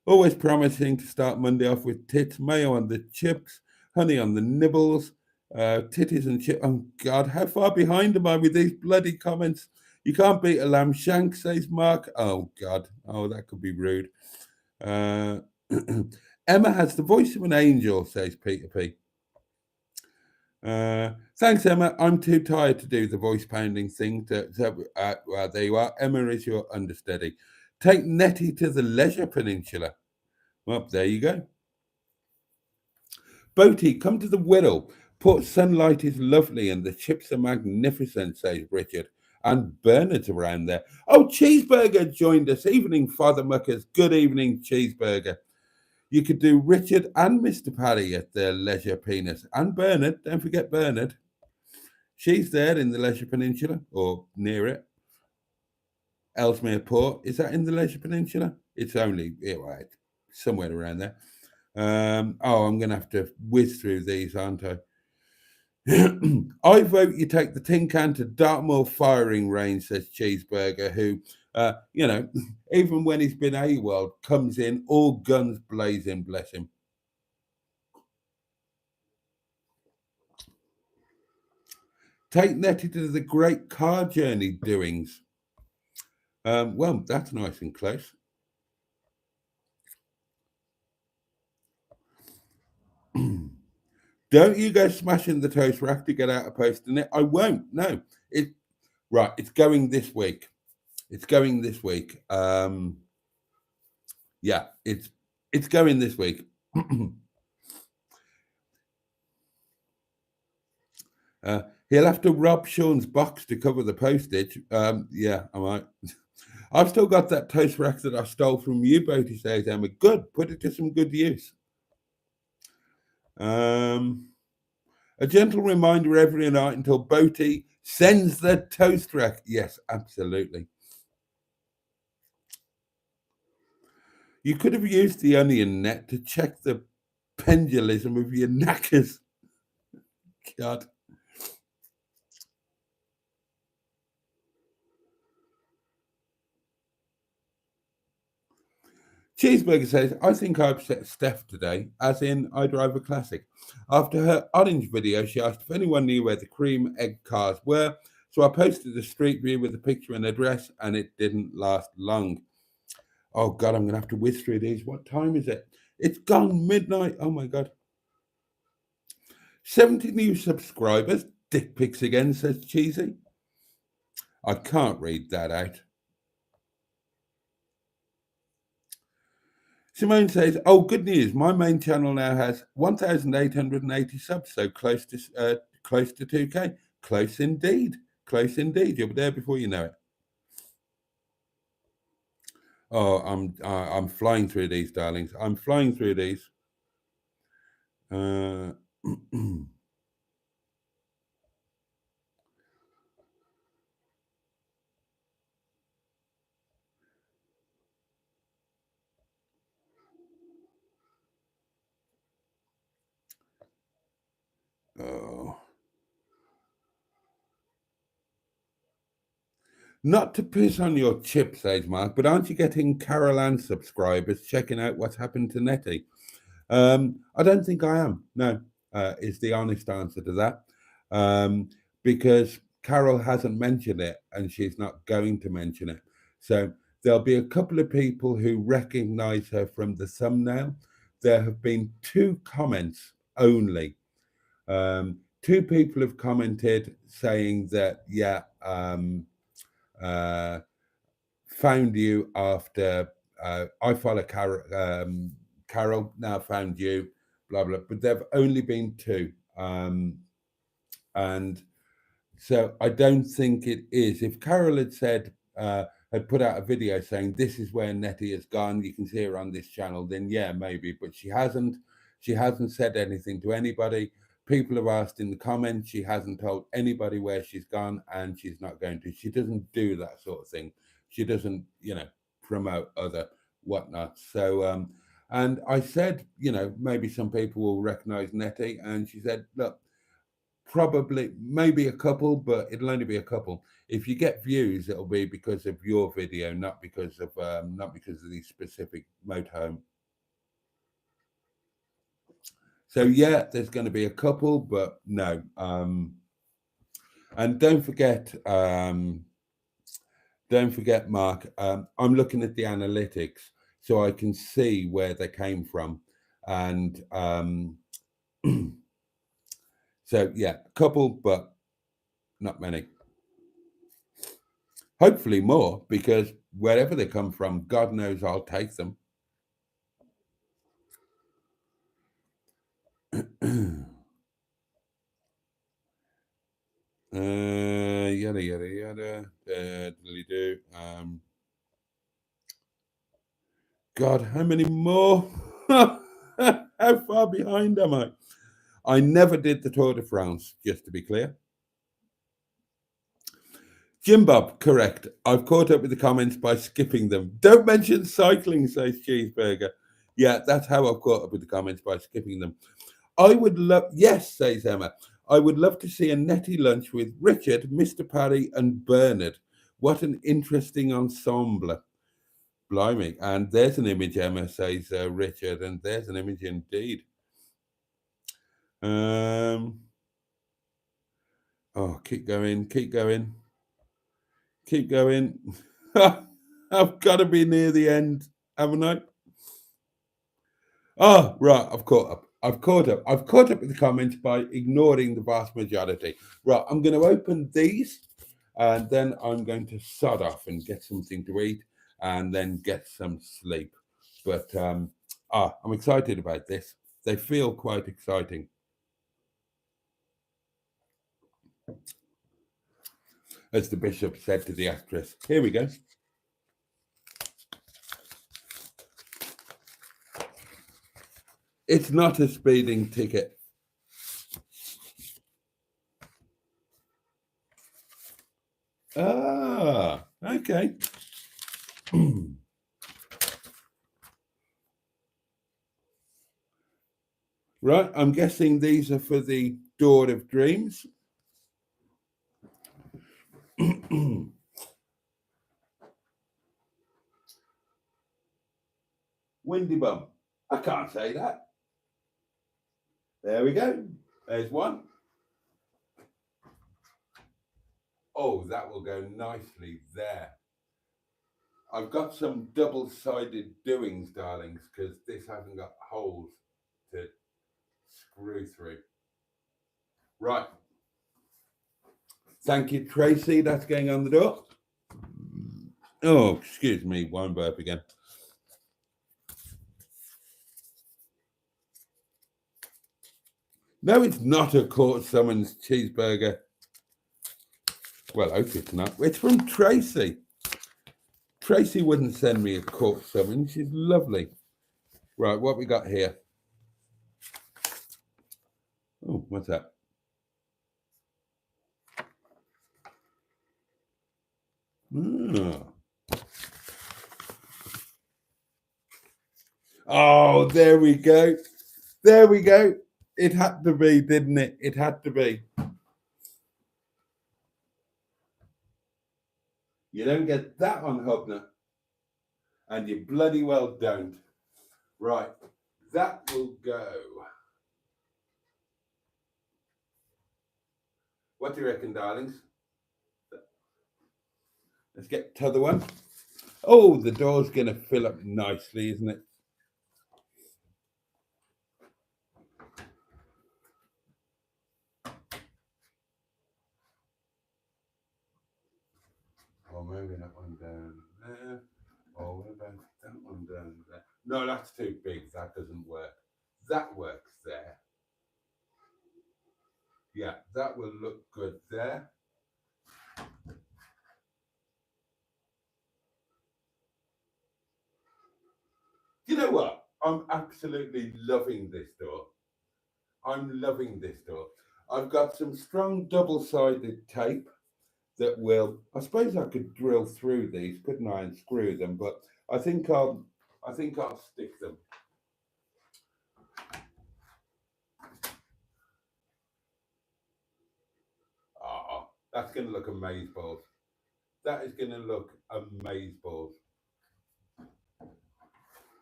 Always promising to start Monday off with tits, mayo on the chips, honey on the nibbles, titties and chips. Oh, God, how far behind am I with these bloody comments? You can't beat a lamb shank, says Mark. Oh, God. Oh, that could be rude. Emma has the voice of an angel, says Peter P. Thanks, Emma. I'm too tired to do the voice pounding thing. Well, there you are. Emma is your understudy. Take Nettie to the Leisure Peninsula. Well, there you go. Boaty, come to the Whittle. Port Sunlight is lovely and the chips are magnificent, says Richard. And Bernard's around there. Oh, Cheeseburger joined us. Evening, Father Muckers. Good evening, Cheeseburger. You could do Richard and Mr. Paddy at the Leisure Penis. And Bernard, don't forget Bernard. She's there in the Leisure Peninsula, or near it. Ellesmere Port, is that in the Leisure Peninsula? It's only somewhere around there. I'm going to have to whiz through these, aren't I? I vote you take the tin can to Dartmoor firing range, says Cheeseburger, who, even when he's been AWOL, comes in all guns blazing, bless him. Take Nettie to the Great Car Journey doings. Well, that's nice and close. Don't you go smashing the toast rack to get out of posting it. I won't. No. It's going this week. It's going this week. Yeah, it's going this week. He'll have to rob Sean's box to cover the postage. Yeah, I might. I've still got that toast rack that I stole from you, Boaty, says Emma. Good. Put it to some good use. A gentle reminder every night until Boaty sends the toast rack. Yes, absolutely. You could have used the onion net to check the pendulism of your knackers. God. Cheeseburger says, I think I upset Steph today, as in I drive a classic. After her orange video, she asked if anyone knew where the cream egg cars were, so I posted a street view with a picture and address, and it didn't last long. Oh, God, I'm going to have to whiz through these. What time is it? It's gone midnight. Oh, my God. 70 new subscribers. Dick pics again, says Cheesy. I can't read that out. Simone says, oh, good news. My main channel now has 1,880 subs, so close to 2K. Close indeed. Close indeed. You'll be there before you know it. Oh, I'm flying through these, darlings. I'm flying through these. Oh. Not to piss on your chips, says Mark, but aren't you getting Carol Ann subscribers checking out what's happened to Nettie? I don't think I am. No, is the honest answer to that. Because Carol hasn't mentioned it and she's not going to mention it. So there'll be a couple of people who recognize her from the thumbnail. There have been 2 comments only. 2 people have commented saying that, yeah, found you after I follow Carol, now found you, blah, blah. But there have only been 2. And so I don't think it is. If Carol had said, had put out a video saying this is where Nettie has gone, you can see her on this channel, then yeah, maybe. But she hasn't. She hasn't said anything to anybody. People have asked in the comments. She hasn't told anybody where she's gone, and she's not going to. She doesn't do that sort of thing. She doesn't, promote other whatnot. So, and I said, maybe some people will recognize Nettie, and she said, look, probably maybe a couple, but it'll only be a couple. If you get views, it'll be because of your video, not because of the specific motorhome. So yeah, there's going to be a couple, but no. And don't forget, Mark. I'm looking at the analytics so I can see where they came from, and so yeah, a couple, but not many. Hopefully more, because wherever they come from, God knows I'll take them. Yada yada yada. Do. God, how many more? How far behind am I? I never did the Tour de France, just to be clear. Jim Bob, correct. I've caught up with the comments by skipping them. Don't mention cycling, says Cheeseburger. Yeah, that's how I've caught up with the comments, by skipping them. I would love, yes, says Emma. I would love to see a Nettie lunch with Richard, Mr. Parry, and Bernard. What an interesting ensemble. Blimey. And there's an image, Emma, says Richard, and there's an image indeed. Oh, keep going, keep going. Keep going. I've got to be near the end, haven't I? Oh, right, I've caught up. I've caught up with the comments by ignoring the vast majority. Right, I'm going to open these, and then I'm going to sod off and get something to eat, and then get some sleep. But I'm excited about this. They feel quite exciting. As the bishop said to the actress. Here we go. It's not a speeding ticket. Ah, okay. Right, I'm guessing these are for the Door of Dreams. Windy Bum. I can't say that. There we go. There's one. Oh, that will go nicely there. I've got some double-sided doings, darlings, because this hasn't got holes to screw through. Right. Thank you, Tracy. That's going on the door. Oh, excuse me. Wine burp again. No, it's not a court summons cheeseburger. Well, I hope it's not. It's from Tracy. Tracy wouldn't send me a court summons. She's lovely. Right, what we got here? Oh, what's that? Oh, there we go. There we go. It had to be, didn't it? It had to be. You don't get that on Hubner. And you bloody well don't. Right. That will go. What do you reckon, darlings? Let's get to the other one. Oh, the door's going to fill up nicely, isn't it? Oh, maybe that one down there. Oh, what about that one down there? No, that's too big. That doesn't work. That works there. Yeah, that will look good there. You know what? I'm absolutely loving this door. I'm loving this door. I've got some strong double-sided tape that will. I suppose I could drill through these, couldn't I, and screw them? But I think I'll stick them. Ah, that's going to look amazeballs. That is going to look amazeballs.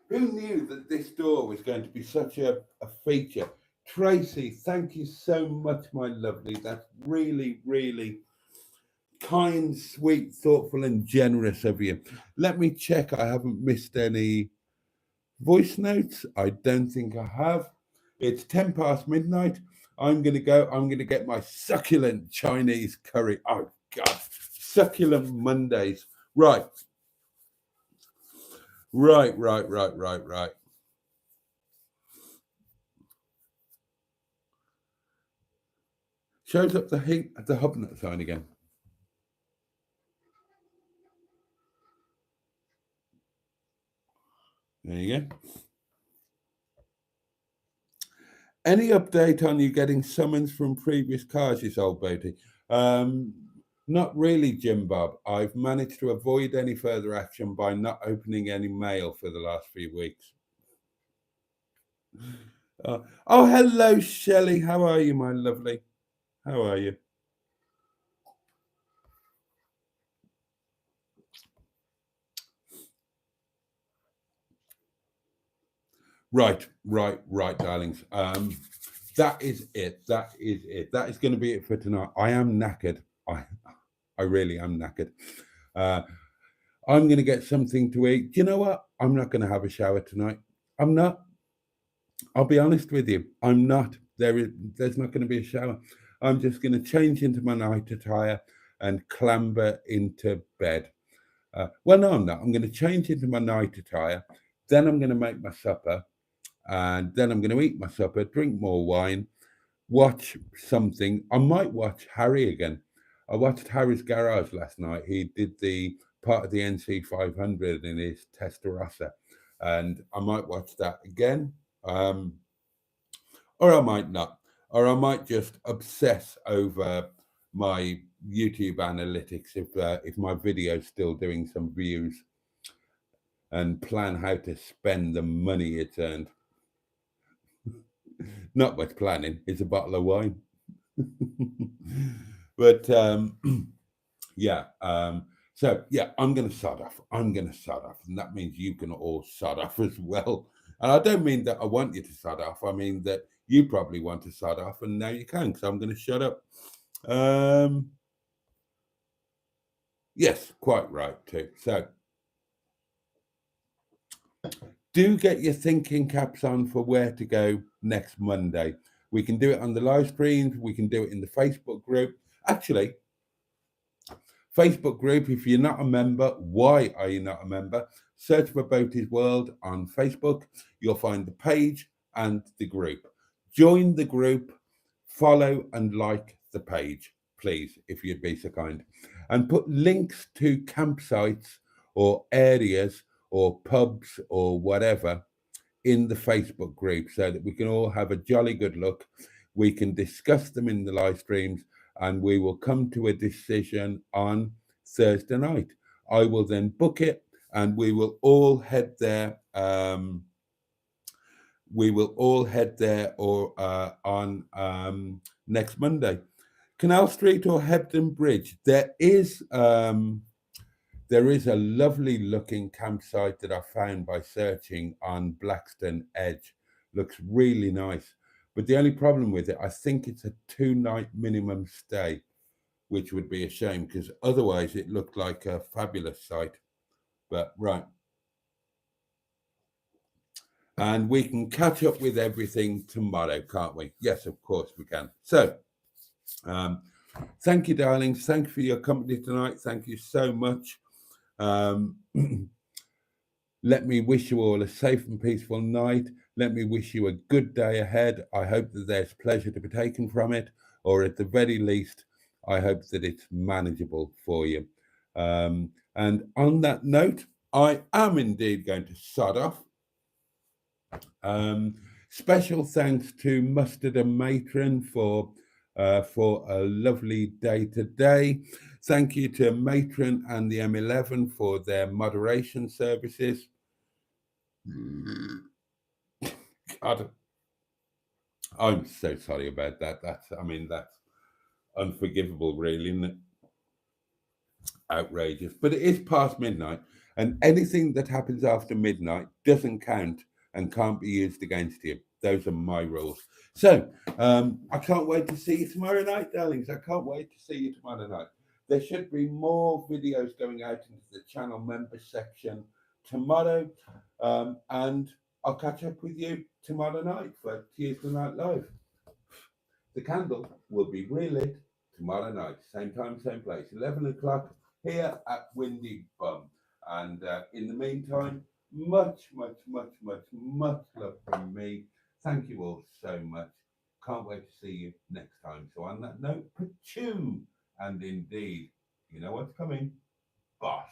Who knew that this door was going to be such a feature? Tracy, thank you so much, my lovely. That's really, really kind, sweet, thoughtful, and generous of you. Let me check I haven't missed any voice notes. I don't think I have. It's 10 past midnight. I'm going to go. I'm going to get my succulent Chinese curry. Oh, God. Succulent Mondays. Right. Shows up the heat at the hub nut sign again. There you go. Any update on you getting summons from previous cars you sold, Boaty? Not really, Jim Bob. I've managed to avoid any further action by not opening any mail for the last few weeks. Oh, hello, Shelley. How are you, my lovely? How are you? Right, darlings. That is it. That is going to be it for tonight. I am knackered. I really am knackered. I'm going to get something to eat. Do you know what? I'm not going to have a shower tonight. I'm not. I'll be honest with you. I'm not. There's not going to be a shower. I'm just going to change into my night attire and clamber into bed. Well, no, I'm not. I'm going to change into my night attire. Then I'm going to make my supper. And then I'm going to eat my supper, drink more wine, watch something. I might watch Harry again. I watched Harry's Garage last night. He did the part of the NC 500 in his Testarossa, and I might watch that again. Or I might not. Or I might just obsess over my YouTube analytics if my video's still doing some views, and plan how to spend the money it's earned. Not much planning. It's a bottle of wine. But yeah. So yeah, I'm going to sod off. And that means you can all sod off as well. And I don't mean that I want you to sod off. I mean that you probably want to sod off, and now you can, because I'm going to shut up. Yes, quite right too. So do get your thinking caps on for where to go next Monday. We can do it on the live streams. We can do it in the Facebook group. Actually, Facebook group, if you're not a member, why are you not a member? Search for Boaty's World on Facebook. You'll find the page and the group. Join the group, follow and like the page, please, if you'd be so kind. And put links to campsites or areas or pubs or whatever in the Facebook group so that we can all have a jolly good look. We can discuss them in the live streams, and we will come to a decision on Thursday night. I will then book it, and we will all head there. On next Monday. Canal Street or Hebden Bridge. There is a lovely looking campsite that I found by searching on Blackstone Edge Looks really nice. But the only problem with it, I think it's a 2-night minimum stay, which would be a shame because otherwise it looked like a fabulous site. But right. And we can catch up with everything tomorrow, can't we? Yes, of course we can. So, thank you, darlings. Thank you for your company tonight. Thank you so much. Let me wish you all a safe and peaceful night. Let me wish you a good day ahead. I hope that there's pleasure to be taken from it, or at the very least, I hope that it's manageable for you. And on that note, I am indeed going to sod off. Special thanks to Mustard and Matron for a lovely day today. Thank you to Matron and the M11 for their moderation services. God, I'm so sorry about that. That's unforgivable, really, isn't it? Outrageous. But it is past midnight, and anything that happens after midnight doesn't count and can't be used against you. Those are my rules. So I can't wait to see you tomorrow night, darlings. I can't wait to see you tomorrow night. There should be more videos going out into the channel member section tomorrow. And I'll catch up with you tomorrow night for Tuesday Night Live. The candle will be relit tomorrow night, same time, same place, 11 o'clock here at Windy Bum. And in the meantime, much love from me. Thank you all so much. Can't wait to see you next time. So on that note, pachoo! And indeed, you know what's coming? Bosh.